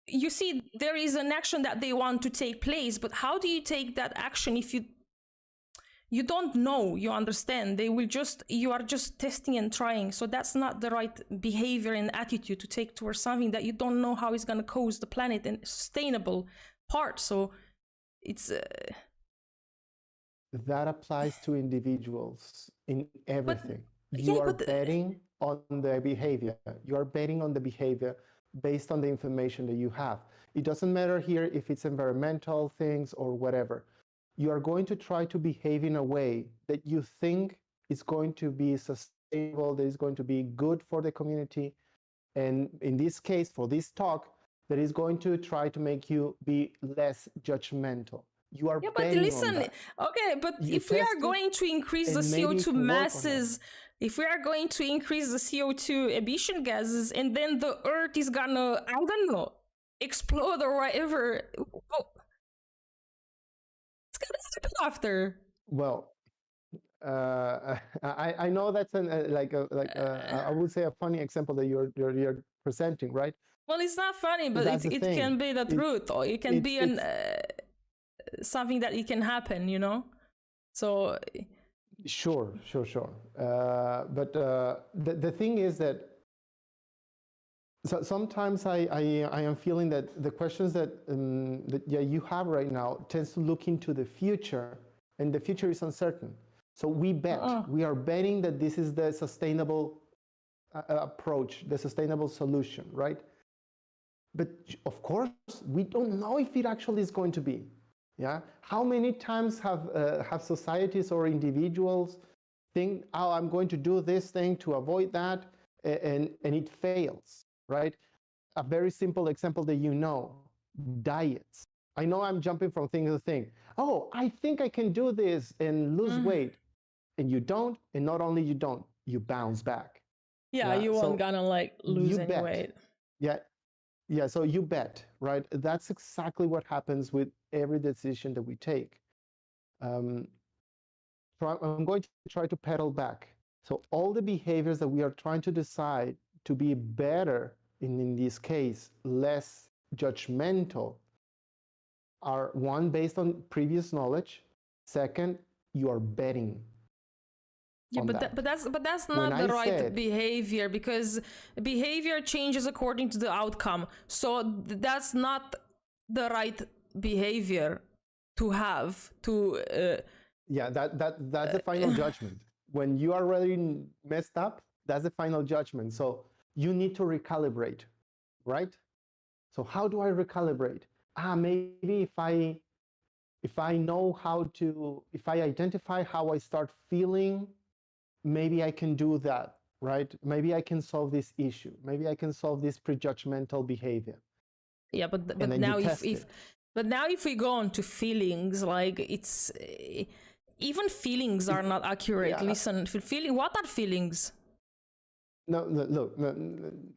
you see, there is an action that they want to take place, but how do you take that action if you don't know? You understand? You are just testing and trying. So that's not the right behavior and attitude to take towards something that you don't know how it's going to cause the planet and sustainable part. So it's that applies to individuals in everything. You are betting on the behavior. You are betting on the behavior based on the information that you have. It doesn't matter here if it's environmental things or whatever. You are going to try to behave in a way that you think is going to be sustainable, that is going to be good for the community. And in this case, for this talk, that is going to try to make you be less judgmental. You are but listen, okay, but if we are going to increase the CO2 masses, if we are going to increase the CO2 emission gases, and then the earth is gonna, I don't know, explode or whatever, it's gonna happen after. Well, I know that's I would say a funny example that you're presenting, right? Well, it's not funny, but it can be the truth, or it can be something that it can happen, you know. So sure. But the thing is that sometimes I am feeling that the questions that you have right now tends to look into the future, and the future is uncertain. So we bet, we are betting that this is the sustainable approach, the sustainable solution, right? But of course, we don't know if it actually is going to be. Yeah. How many times have societies or individuals think, oh, I'm going to do this thing to avoid that, and it fails, right? A very simple example that you know, diets. I know I'm jumping from thing to thing. Oh, I think I can do this and lose weight. And you don't, and not only you don't, you bounce back. Yeah, you won't gonna like lose any weight. Yeah, so you bet, right? That's exactly what happens with every decision that we take. I'm going to try to pedal back. So all the behaviors that we are trying to decide to be better, in this case, less judgmental, are one, based on previous knowledge. Second, you are betting. Yeah, but that's not the right behavior, because behavior changes according to the outcome. So that's not the right behavior to have to. Yeah, that's the final judgment. When you are already messed up, that's the final judgment. So you need to recalibrate, right? So how do I recalibrate? Maybe if I know how to, if I identify how I start feeling, maybe I can do that, right? Maybe I can solve this issue. Maybe I can solve this prejudgmental behavior. Yeah, but now if we go on to feelings, like it's even feelings are not accurate. Yeah. Listen, what are feelings? No, look,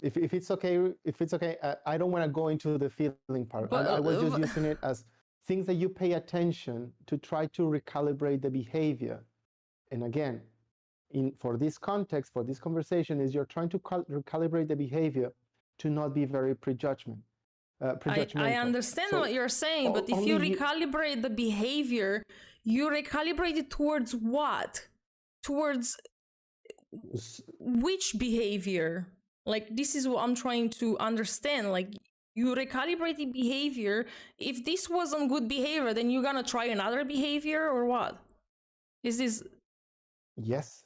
if it's okay, I don't want to go into the feeling part. I was just using it as things that you pay attention to try to recalibrate the behavior. And again, for this context, for this conversation, is you're trying to recalibrate the behavior to not be very prejudgmental. I understand what you're saying, but if you recalibrate the behavior, you recalibrate it towards what? Towards which behavior? Like, this is what I'm trying to understand. Like, you recalibrate the behavior. If this wasn't good behavior, then you're gonna try another behavior, or what? Is this? Yes.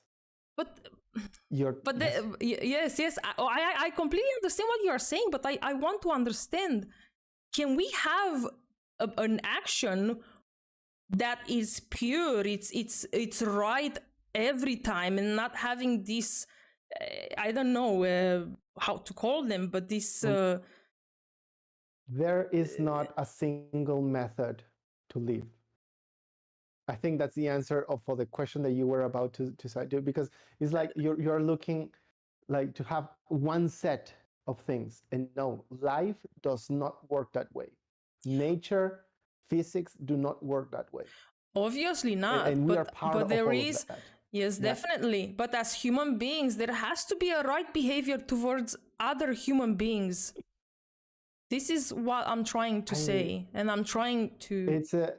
Yes. I completely understand what you are saying, but I want to understand. Can we have an action that is pure? It's right every time, and not having this. I don't know how to call them, but this. There is not a single method to live. I think that's the answer for the question that you were about to say, because it's like you're looking like to have one set of things, and no, life does not work that way. Nature, physics do not work that way. Obviously not. And we are part but of there all is of that. yes, definitely. But as human beings, there has to be a right behavior towards other human beings. This is what I'm trying to say, and I'm trying to. It's a.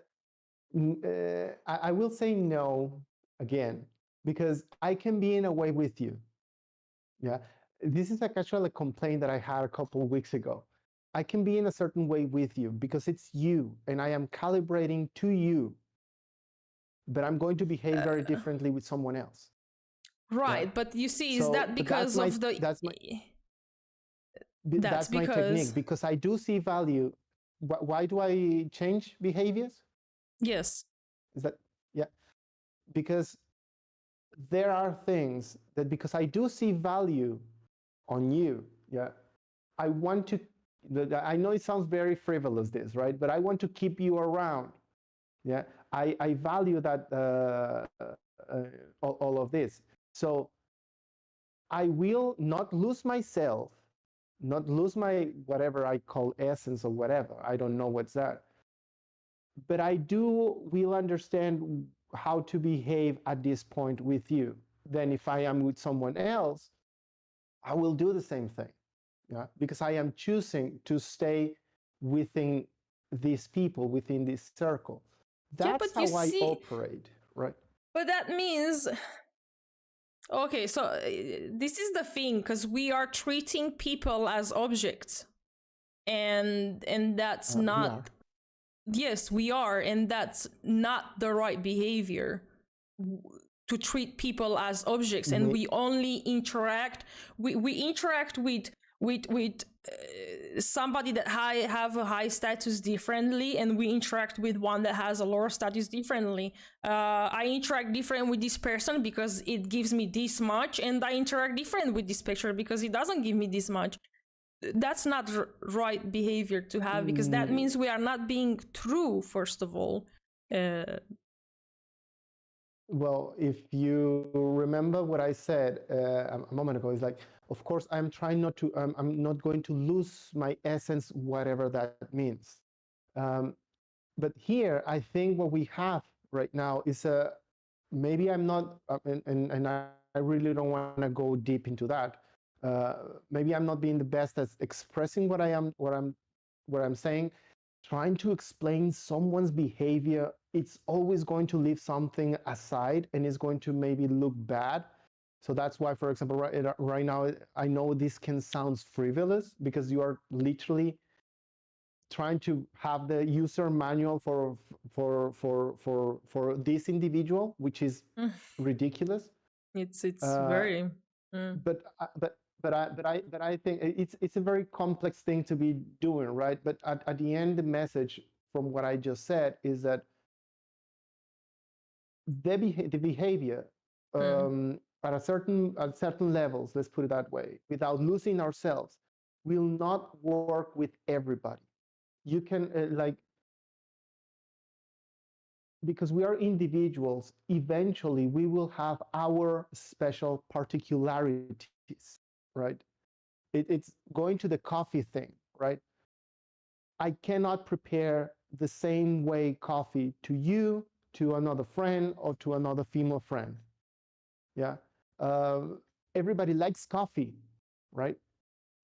I will say no again, because I can be in a way with you. Yeah, this is actually a complaint that I had a couple of weeks ago. I can be in a certain way with you because it's you, and I am calibrating to you. But I'm going to behave very differently with someone else. Right, yeah. But you see, is that because of the? That's my technique, because I do see value. Why do I change behaviors? Yes. Is that, yeah, because there are things that, because I do see value on you, yeah, I want to, I know it sounds very frivolous, this, right? But I want to keep you around. Yeah, I value that, all of this. So I will not lose myself, not lose my whatever I call essence or whatever. I don't know what's that. But I will understand how to behave at this point with you. Then if I am with someone else, I will do the same thing. Yeah, because I am choosing to stay within these people, within this circle. That's how I operate, right? But that means, okay, so this is the thing, because we are treating people as objects, and that's not. Yes, we are, and that's not the right behavior, to treat people as objects. And we only interact. We interact with somebody that have a high status differently, and we interact with one that has a lower status differently. I interact different with this person because it gives me this much, and I interact different with this picture because it doesn't give me this much. That's not right behavior to have, because that means we are not being true, first of all. Well, if you remember what I said a moment ago, is like, of course, I'm trying not to, I'm not going to lose my essence, whatever that means. But here, I think what we have right now is maybe I'm not, and I really don't want to go deep into that. Maybe I'm not being the best at expressing what I'm saying. Trying to explain someone's behavior, it's always going to leave something aside, and it's going to maybe look bad. So that's why, for example, right now, I know this can sound frivolous, because you are literally trying to have the user manual for this individual, which is ridiculous. It's very. But I think it's a very complex thing to be doing, right? But at the end, the message from what I just said is that the behavior at certain levels, let's put it that way, without losing ourselves, will not work with everybody. You can because we are individuals, eventually we will have our special particularities, right? It's going to the coffee thing, right? I cannot prepare the same way coffee to you, to another friend, or to another female friend. Yeah. Everybody likes coffee, right?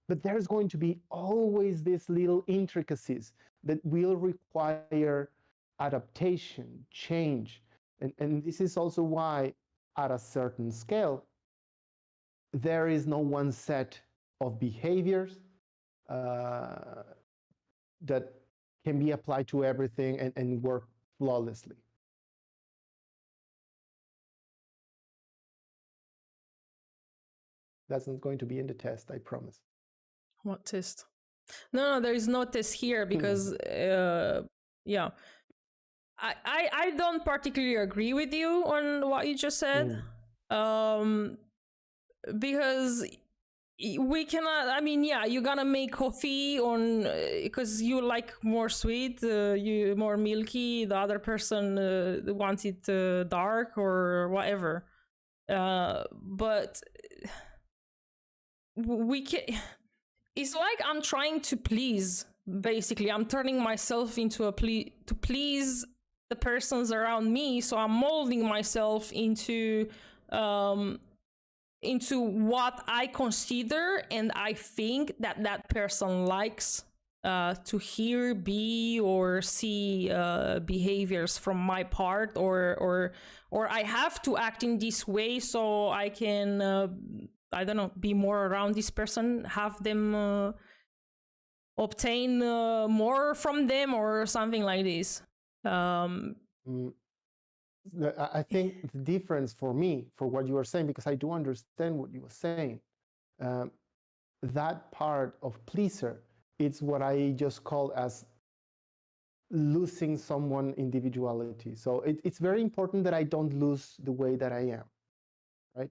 But there's going to be always these little intricacies that will require adaptation, change. And this is also why, at a certain scale, there is no one set of behaviors that can be applied to everything and work flawlessly. That's not going to be in the test, I promise. What test? No, there is no test here, because yeah, I don't particularly agree with you on what you just said. Because we cannot, I mean, yeah, you're gonna make coffee on because you like more sweet, you more milky, the other person wants it dark or whatever, but we can, it's like I'm trying to please, basically I'm turning myself into to please the persons around me, so I'm molding myself into what I consider and I think that that person likes to hear, be, or see behaviors from my part, or I have to act in this way so I can I don't know, be more around this person, have them obtain more from them or something like this. I think the difference for me, for what you were saying, because I do understand what you were saying, that part of pleaser, it's what I just call as losing someone individuality. So it's very important that I don't lose the way that I am, right?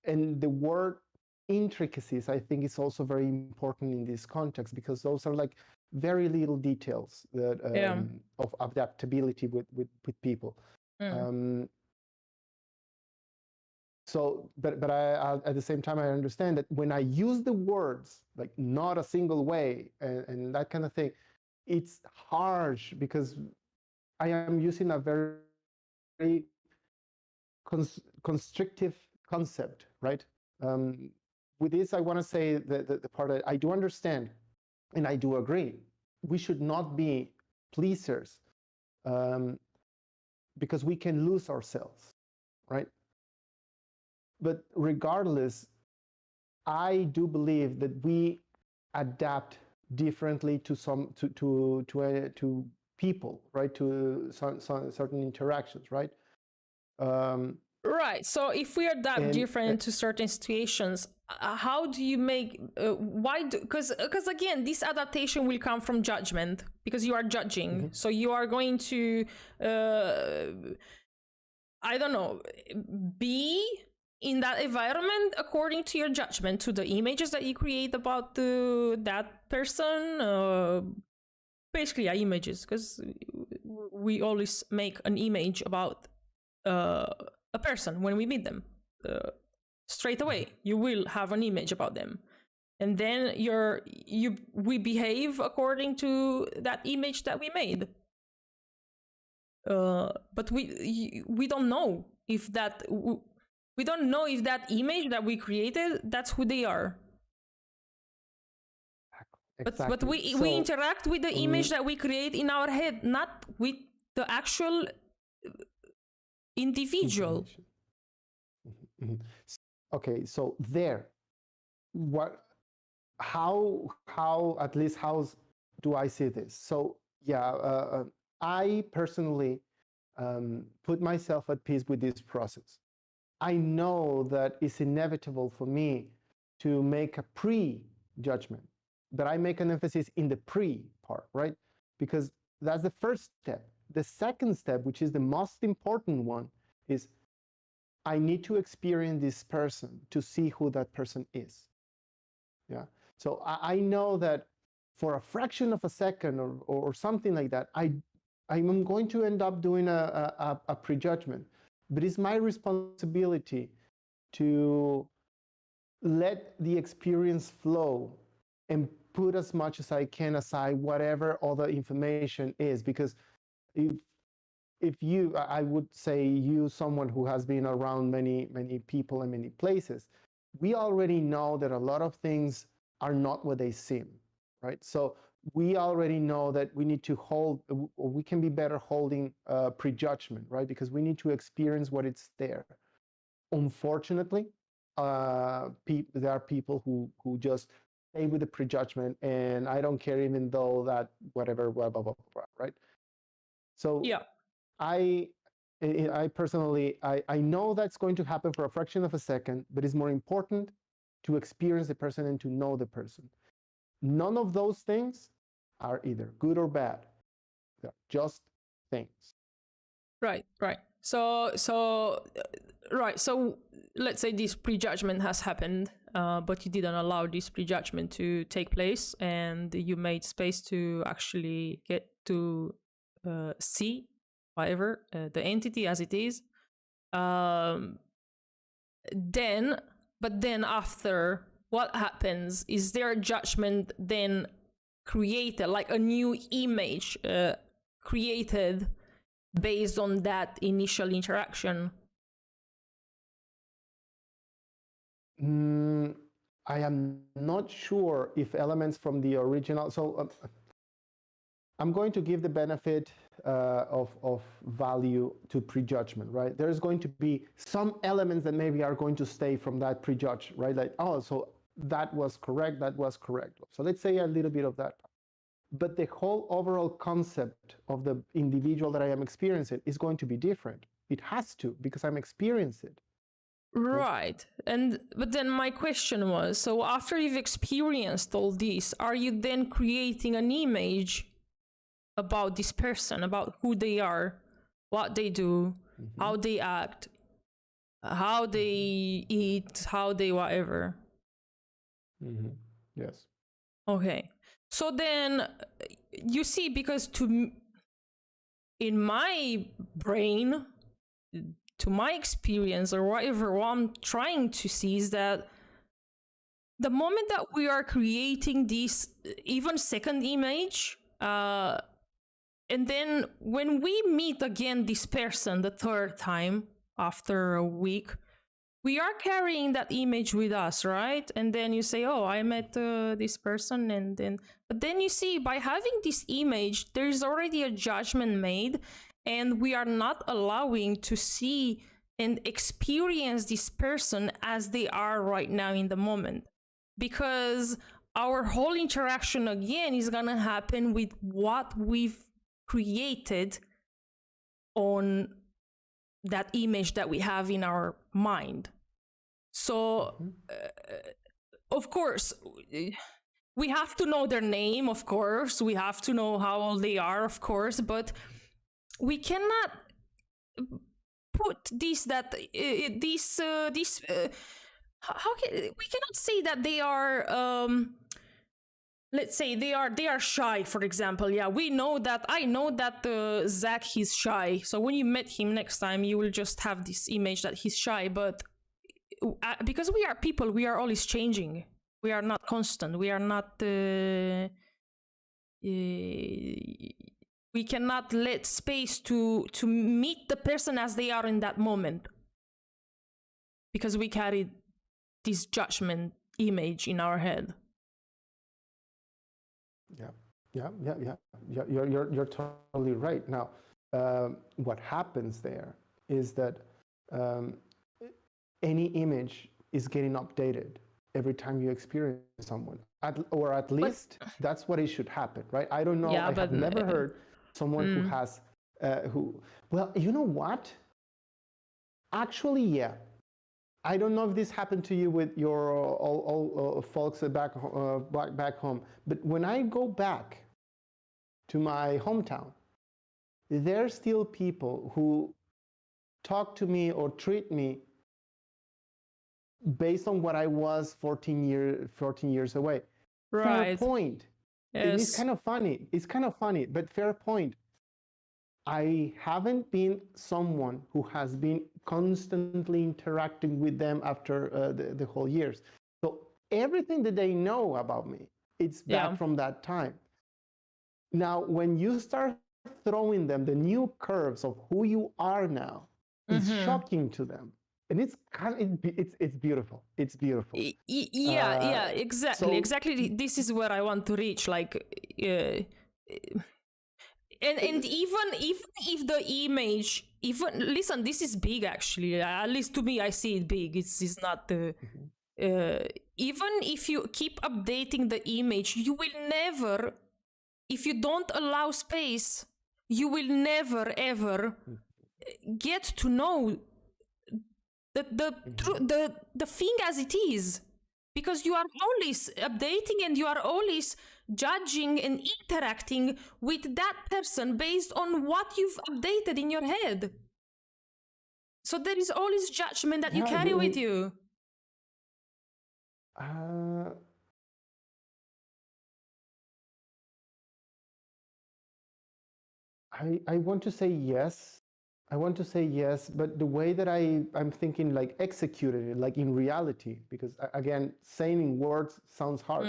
And the word intricacies, I think, is also very important in this context, because those are like very little details that of adaptability with people. So, but I at the same time, I understand that when I use the words like not a single way and that kind of thing, it's harsh because I am using a very constrictive concept, right? With this, I want to say that the part that I do understand and I do agree, we should not be pleasers because we can lose ourselves, right? But regardless, I do believe that we adapt differently to people, right? To some certain interactions, right? Right. So if we adapt different to certain situations, how do you make? Why? Because again, this adaptation will come from judgment, because you are judging. So you are going to, I don't know, be in that environment according to your judgment, to the images that you create about that person. Basically, images, because we always make an image about a person when we meet them. Straight away, you will have an image about them, and then we behave according to that image that we made. But we don't know if that we don't know if that image that we created, that's who they are. Exactly. But we interact with the image that we create in our head, not with the actual individual. Okay, so how at least how do I see this? So yeah, I personally put myself at peace with this process. I know that it's inevitable for me to make a pre-judgment, that I make an emphasis in the pre part, right? Because that's the first step. The second step, which is the most important one, is I need to experience this person to see who that person is. Yeah. So I know that for a fraction of a second or something like that, I'm going to end up doing a prejudgment. But it's my responsibility to let the experience flow and put as much as I can aside whatever other information is. Because if you, I would say you, someone who has been around many people and many places, we already know that a lot of things are not what they seem, right? So we already know that we need to hold, or we can be better holding prejudgment, right? Because we need to experience what it's there. Unfortunately, there are people who just stay with the prejudgment, and I don't care even though that whatever, blah, blah, blah, blah, right? So yeah. I personally, I know that's going to happen for a fraction of a second, but it's more important to experience the person and to know the person. None of those things are either good or bad. They're just things. Right. So let's say this prejudgment has happened, but you didn't allow this prejudgment to take place, and you made space to actually get to see whatever the entity as it is. Then after, what happens? Is their judgment then created like a new image created based on that initial interaction? I am not sure if elements from the original. So I'm going to give the benefit of value to prejudgment, right? There's going to be some elements that maybe are going to stay from that prejudge, right? Like, oh, so that was correct, that was correct. So let's say a little bit of that. But the whole overall concept of the individual that I am experiencing is going to be different. It has to, because I'm experiencing it. Right. But then my question was, so after you've experienced all this, are you then creating an image about this person, about who they are, what they do, how they act, how they eat, how they whatever? Yes. Okay. So then you see, because in my brain, to my experience or whatever, what I'm trying to see is that the moment that we are creating this even second image, and then when we meet again this person the third time after a week, we are carrying that image with us, right? And then you say, oh, I met this person, but then you see, by having this image, there's already a judgment made, and we are not allowing to see and experience this person as they are right now in the moment. Because our whole interaction again is gonna happen with what we've created on that image that we have in our mind. So, of course, we have to know their name, of course. We have to know how old they are, of course. But we cannot put this, that how can we cannot say that they are let's say they are shy, for example. Yeah, we know that. I know that Zach, he's shy, so when you met him next time, you will just have this image that he's shy. But because we are people, we are always changing. We are not constant. We are not we cannot let space to meet the person as they are in that moment, because we carry this judgment image in our head. Yeah. You're totally right. Now, what happens there is that any image is getting updated every time you experience someone, or at least that's what it should happen, right? I don't know. I have never heard someone who has well, you know what? Actually, yeah. I don't know if this happened to you with your all folks back home, but when I go back to my hometown, there are still people who talk to me or treat me based on what I was 14 years away. Right. Fair point. Yes. It's kind of funny, but fair point. I haven't been someone who has been constantly interacting with them after the whole years. So everything that they know about me, it's back from that time. Now, when you start throwing them the new curves of who you are now, it's shocking to them. And it's beautiful. It's beautiful. Yeah, exactly. So, exactly. This is where I want to reach. Like, and even if the image, listen, this is big actually. At least to me, I see it big. It's not the. Even if you keep updating the image, you will never. If you don't allow space, you will never ever get to know the thing as it is, because you are always updating and you are always judging and interacting with that person based on what you've updated in your head. So there is always judgment that you carry with you. I want to say yes. But the way that I'm thinking, like executing it, like in reality, because again, saying in words sounds harsh.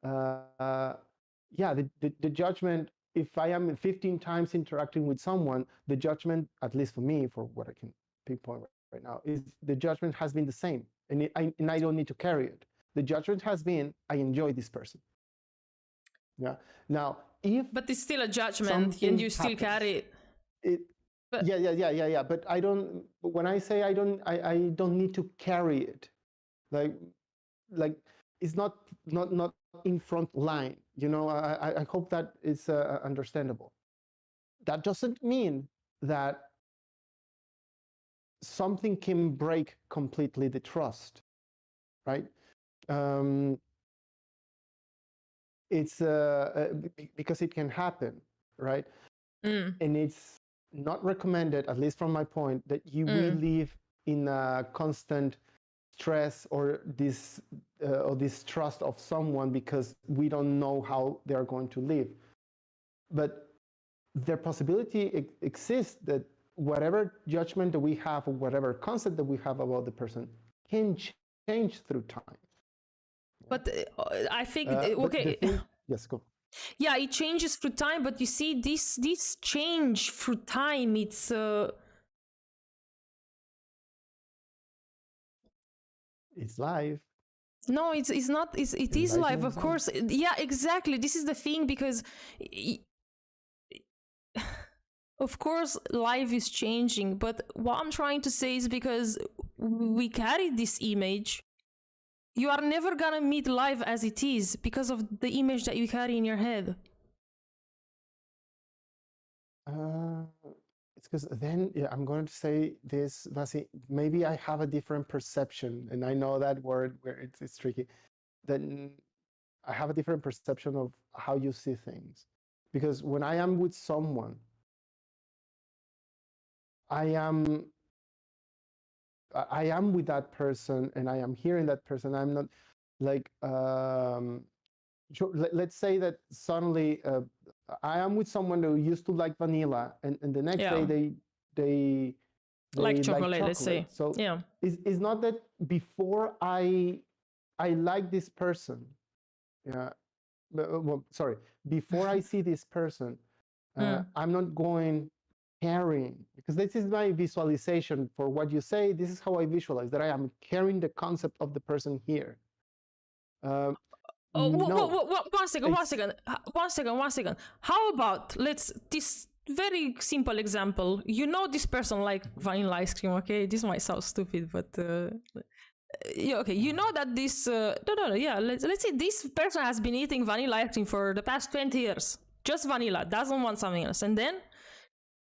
Yeah, the judgment if I am 15 times interacting with someone, the judgment, at least for me, for what I can pinpoint right now, is the judgment has been the same, and I don't need to carry it. The judgment has been, I enjoy this person. Yeah. Now, but it's still a judgment, and you still carry it. But, yeah. But I don't. When I say I don't need to carry it. Like it's not in front line. You know. I hope that is understandable. That doesn't mean that something can break completely the trust, right? It's because it can happen, right? And it's not recommended, at least from my point, that we live in a constant stress or distrust of someone because we don't know how they're going to live. But the possibility exists that whatever judgment that we have or whatever concept that we have about the person can change through time. But I think okay. Yes, go. Yeah, it changes through time, but you see, this change through time, it's live. No, it's not. It is live, of course. Yeah, exactly. This is the thing, because of course life is changing, but what I'm trying to say is, because we carry this image, you are never gonna meet life as it is because of the image that you carry in your head. It's because then I'm going to say this, Vasi, maybe I have a different perception, and I know that word where it's tricky. Then I have a different perception of how you see things, because when I am with someone, I am with that person, and I am hearing that person. I'm not like let's say that suddenly I am with someone who used to like vanilla, and the next day they like chocolate, let's say. So it's not that before I like this person, well, sorry, before I see this person, I'm not going carrying, because this is my visualization for what you say. This is how I visualize that I am carrying the concept of the person here. No. One second. How about this very simple example? You know, this person like vanilla ice cream. Okay, this might sound stupid, but okay, you know that this let's say this person has been eating vanilla ice cream for the past 20 years, just vanilla, doesn't want something else, and then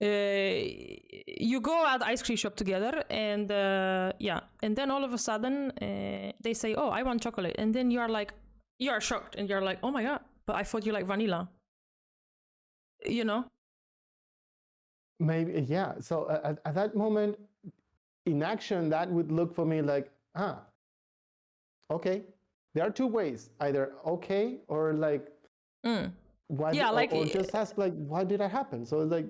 you go at ice cream shop together, and and then all of a sudden they say, oh, I want chocolate, and then you are shocked, and you're like, oh my god, but I thought you like vanilla, you know? Maybe, yeah. So at that moment in action, that would look for me like, okay. There are two ways, either okay or like, why, or just ask like, why did that happen? So like,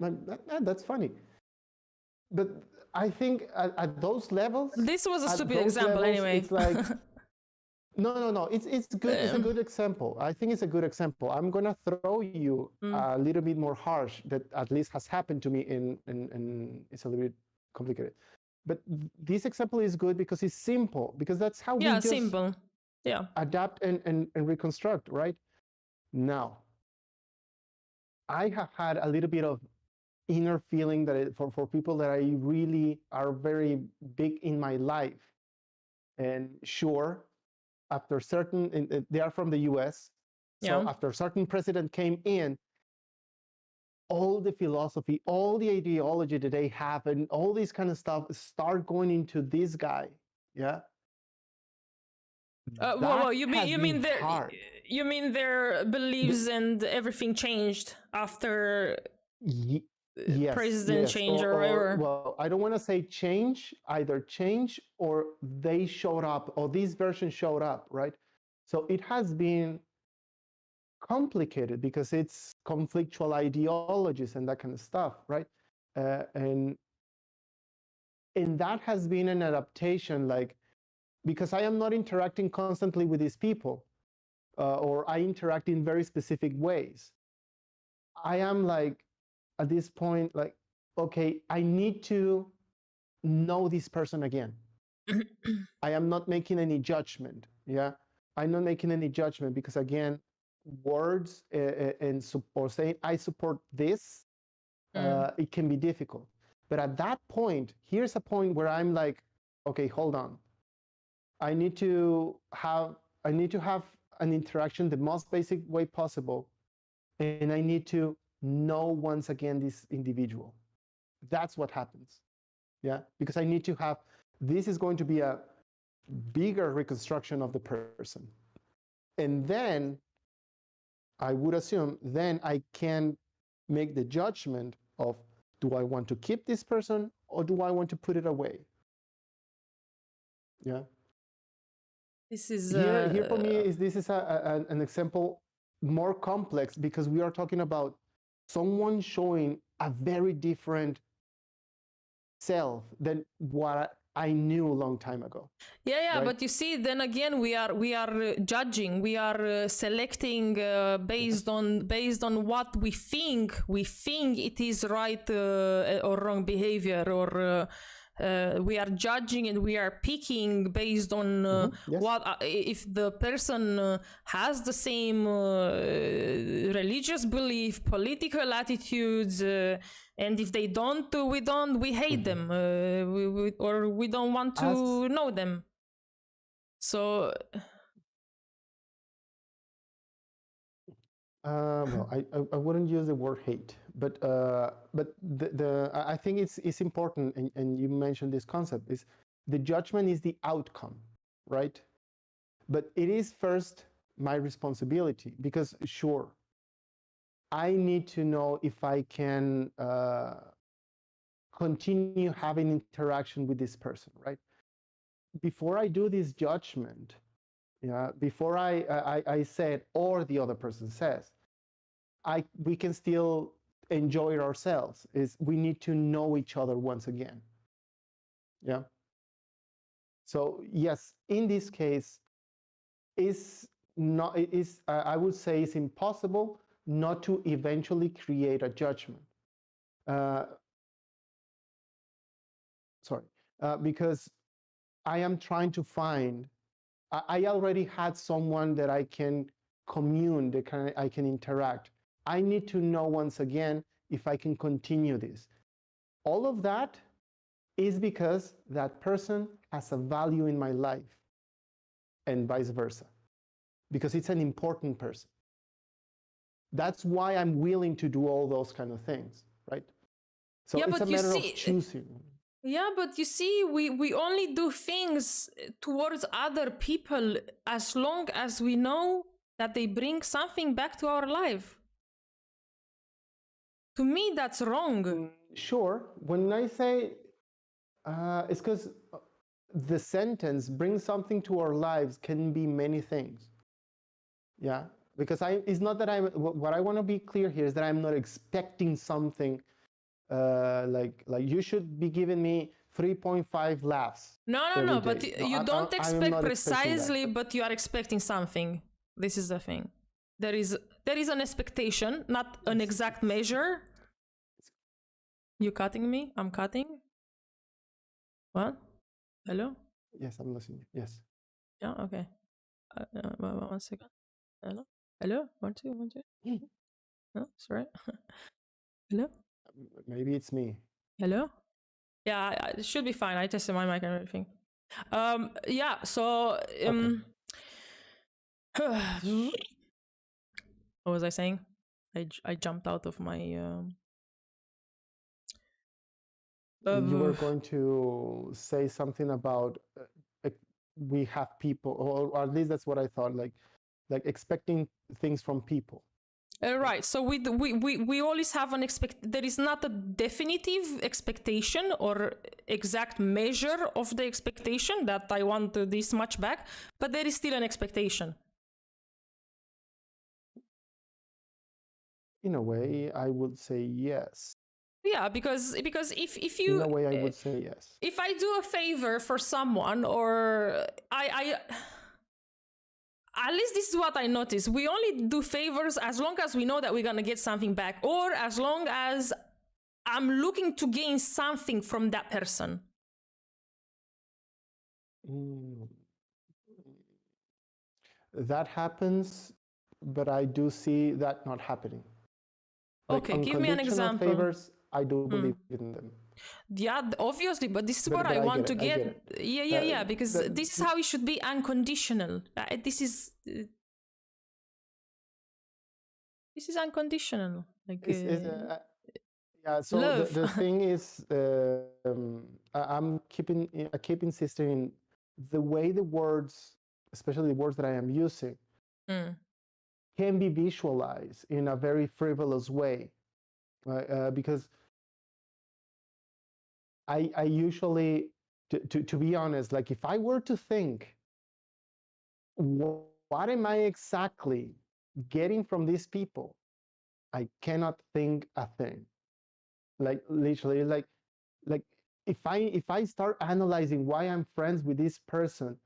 that's funny. But I think at those levels, this was a stupid example anyway. It's like, no, it's good. It's a good example. I think it's a good example. I'm gonna throw you a little bit more harsh that at least has happened to me, and it's a little bit complicated. But this example is good because it's simple, because that's how we just simple. Adapt and reconstruct, right? Now, I have had a little bit of inner feeling that for people that I really are very big in my life, and sure, after certain, they are from the US, so after certain president came in, all the philosophy, all the ideology that they have, and all this kind of stuff start going into this guy, well, you mean their beliefs and everything changed after president change or whatever? Well, I don't want to say change, either change or they showed up, or this version showed up, right? So it has been complicated because it's conflictual ideologies and that kind of stuff, right? And that has been an adaptation, like, because I am not interacting constantly with these people, or I interact in very specific ways. I am like, at this point, like, okay, I need to know this person again. I am not making any judgment. Yeah, I'm not making any judgment because again, words and or saying I support this, it can be difficult. But at that point, here's a point where I'm like, okay, hold on. I need to have an interaction the most basic way possible, and I need to know once again this individual. That's what happens. Yeah, because I need to have, this is going to be a bigger reconstruction of the person. And then I would assume then I can make the judgment of, do I want to keep this person or do I want to put it away? Yeah. This is here for me is this is an example more complex because we are talking about someone showing a very different self than what I knew a long time ago. Yeah, right? But you see, then again, we are judging, we are selecting based on what we think it is right or wrong behavior, or we are judging and we are picking based on what if the person has the same religious belief, political attitudes, and if they don't, we hate them, or we don't want to know them. So well, I wouldn't use the word hate, but I think it's important, and you mentioned this concept, is the judgment is the outcome, right? But it is first my responsibility, because sure, I need to know if I can continue having interaction with this person, right? Before I do this judgment, yeah, before I said or the other person says, we can still enjoy it ourselves. Is we need to know each other once again. Yeah. So yes, in this case, I would say it's impossible not to eventually create a judgment. Because I am trying to find. I already had someone that I can commune, that I can interact. I need to know once again if I can continue this. All of that is because that person has a value in my life, and vice versa, because it's an important person. That's why I'm willing to do all those kind of things, right? So yeah, it's a matter of choosing. Yeah, but you see, we only do things towards other people as long as we know that they bring something back to our life. To me, that's wrong. Sure. When I say it's because the sentence bring something to our lives can be many things. Yeah, because it's not that what I want to be clear here is that I'm not expecting something like you should be giving me 3.5 laughs. No, but you don't expect precisely, but you are expecting something. This is the thing. There is an expectation, not an exact measure. You cutting me? I'm cutting? What? Hello? Yes, I'm listening. Yes. Yeah, okay. 1 second. Hello? Hello? 1, 2, 1, 2. No, it's right. Hello? Maybe it's me. Hello? Yeah, it should be fine. I tested my mic and everything. Yeah, so okay. What was I saying? I jumped out of my you were going to say something about we have people, or at least that's what I thought, like expecting things from people. Right. So we always have an there is not a definitive expectation or exact measure of the expectation that I want this much back, but there is still an expectation. In a way, I would say yes. Yeah, because if you, in a way, I would say yes. If I do a favor for someone, or at least this is what I noticed. We only do favors as long as we know that we're gonna get something back, or as long as I'm looking to gain something from that person. That happens, but I do see that not happening. Like okay, give me an example. Favors, I do believe in them. Yeah, obviously, but this is what I want to get. Yeah, because this is how it should be, unconditional. This is unconditional. Like yeah. So the thing is, I keep insisting in the way the words, especially the words that I am using, can be visualized in a very frivolous way, because I usually, to be honest, like if I were to think, what am I exactly getting from these people? I cannot think a thing. Like literally, like if I start analyzing why I'm friends with this person,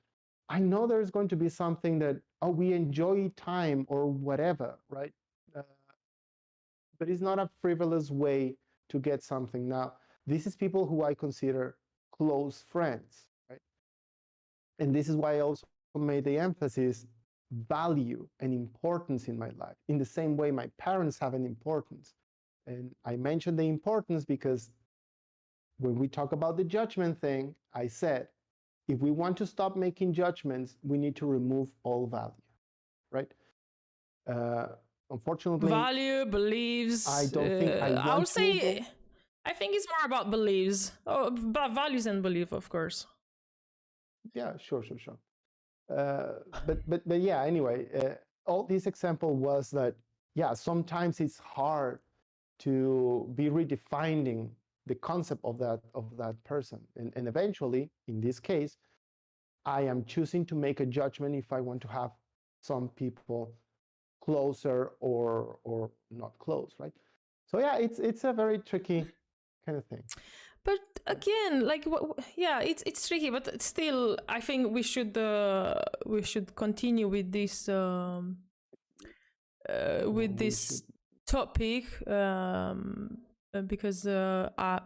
I know there's going to be something that, oh, we enjoy time or whatever, right? But it's not a frivolous way to get something. Now, this is people who I consider close friends, right? And this is why I also made the emphasis value and importance in my life, in the same way my parents have an importance. And I mentioned the importance because when we talk about the judgment thing, I said, if we want to stop making judgments, we need to remove all value, right? Unfortunately, value, beliefs. I don't think I would say. I think it's more about beliefs, but values and belief, of course. Yeah, sure. But yeah. Anyway, all this example was that sometimes it's hard to be redefining the concept of that person, and eventually, in this case, I am choosing to make a judgment if I want to have some people closer or not close, right? So yeah, it's a very tricky kind of thing. But again, like it's tricky, but still, I think we should continue with this topic because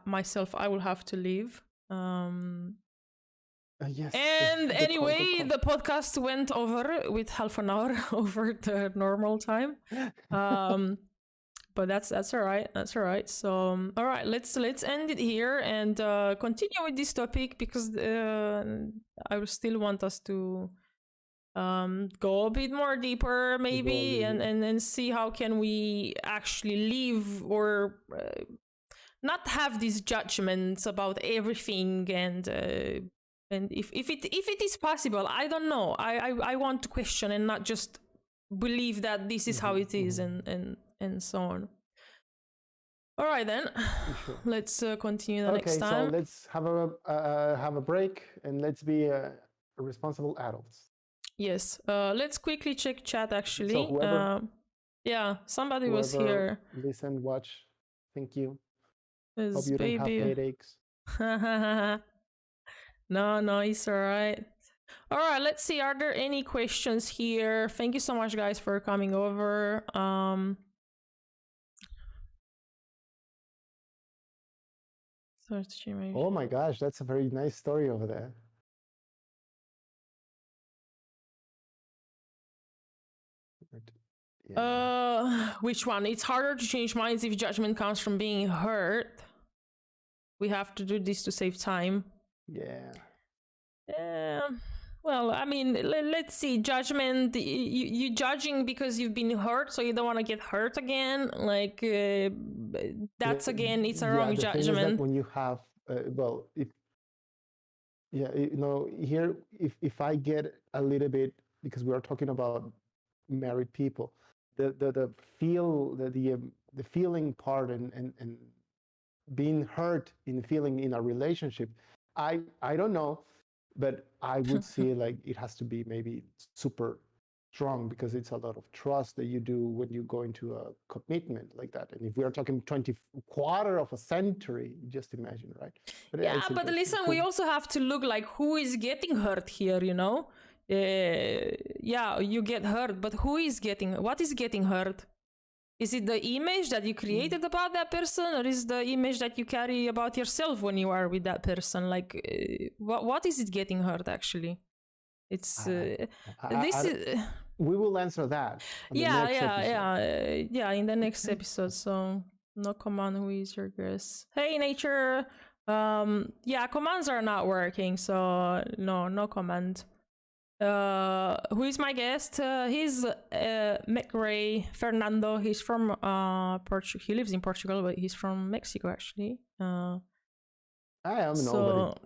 myself, I will have to leave. Yes. And anyway, the podcast went over with half an hour over the normal time. But that's all right. That's all right. So all right, let's end it here and continue with this topic because I still want us to go a bit more deeper, maybe, and see how can we actually live or not have these judgments about everything and if it is possible, I don't know. I want to question and not just believe that this is how it is and so on. All right then, sure. Let's continue the next time. Okay, so let's have a break and let's be responsible adults. Yes. Let's quickly check chat. Actually, so whoever, somebody was here. Listen, watch. Thank you. Hope you don't have headaches. No, it's all right. All right, let's see. Are there any questions here? Thank you so much, guys, for coming over. Oh my gosh, that's a very nice story over there. Yeah. Which one? It's harder to change minds if judgment comes from being hurt. We have to do this to save time. Yeah. Well, I mean, let's see. Judgment, you judging because you've been hurt, so you don't want to get hurt again. Like, that's again, it's a wrong judgment. Thing is that when you have, here, if I get a little bit, because we are talking about married people, the feeling part and being hurt in feeling in a relationship, I don't know. But I would say like it has to be maybe super strong because it's a lot of trust that you do when you go into a commitment like that. And if we are talking quarter of a century, just imagine, right? But listen, we also have to look like who is getting hurt here, you know? yeah, you get hurt, but what is getting hurt? Is it the image that you created about that person, or is the image that you carry about yourself when you are with that person? Like, what is it getting hurt actually? It's we will answer that. In the next episode. So no command. Who is your guess? Hey, nature. Commands are not working, so no command. Who is my guest? He's McRae Fernando. He's from Portugal. He lives in Portugal, but he's from Mexico actually. I am nobody.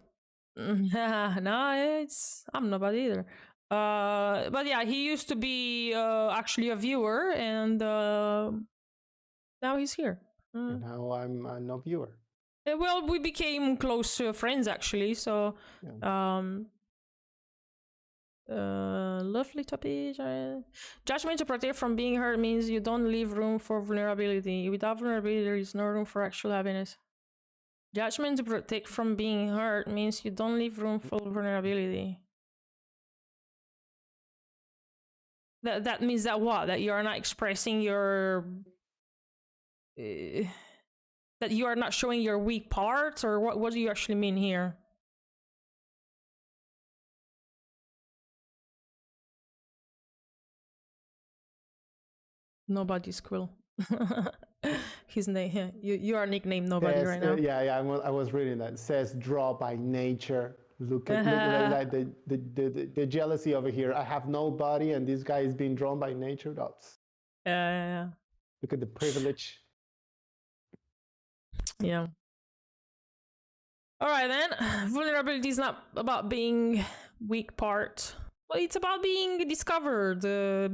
No, I'm nobody either. But yeah, he used to be actually a viewer, and now he's here. And now I'm no viewer. Well, we became close friends actually. So, lovely topic. Judgment to protect from being hurt means you don't leave room for vulnerability. Without vulnerability, there is no room for actual happiness. Judgment to protect from being hurt means you don't leave room for vulnerability. That means that what? That you are not expressing your... that you are not showing your weak parts? Or what do you actually mean here? Nobody's cool. His name, you are nicknamed Nobody right now. I was reading that. It says draw by nature. Look at the jealousy over here. I have nobody, and this guy is being drawn by nature. That's Look at the privilege. Yeah. All right then. Vulnerability is not about being weak part. Well, it's about being discovered,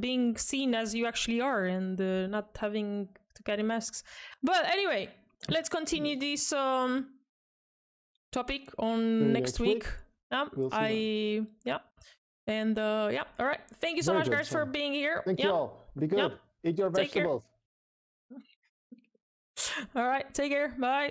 being seen as you actually are, and not having to carry masks. But anyway, let's continue this topic on next week. We'll And all right. Thank you so much, guys, for being here. Thank you all. Be good. Eat your vegetables. All right. Take care. Bye.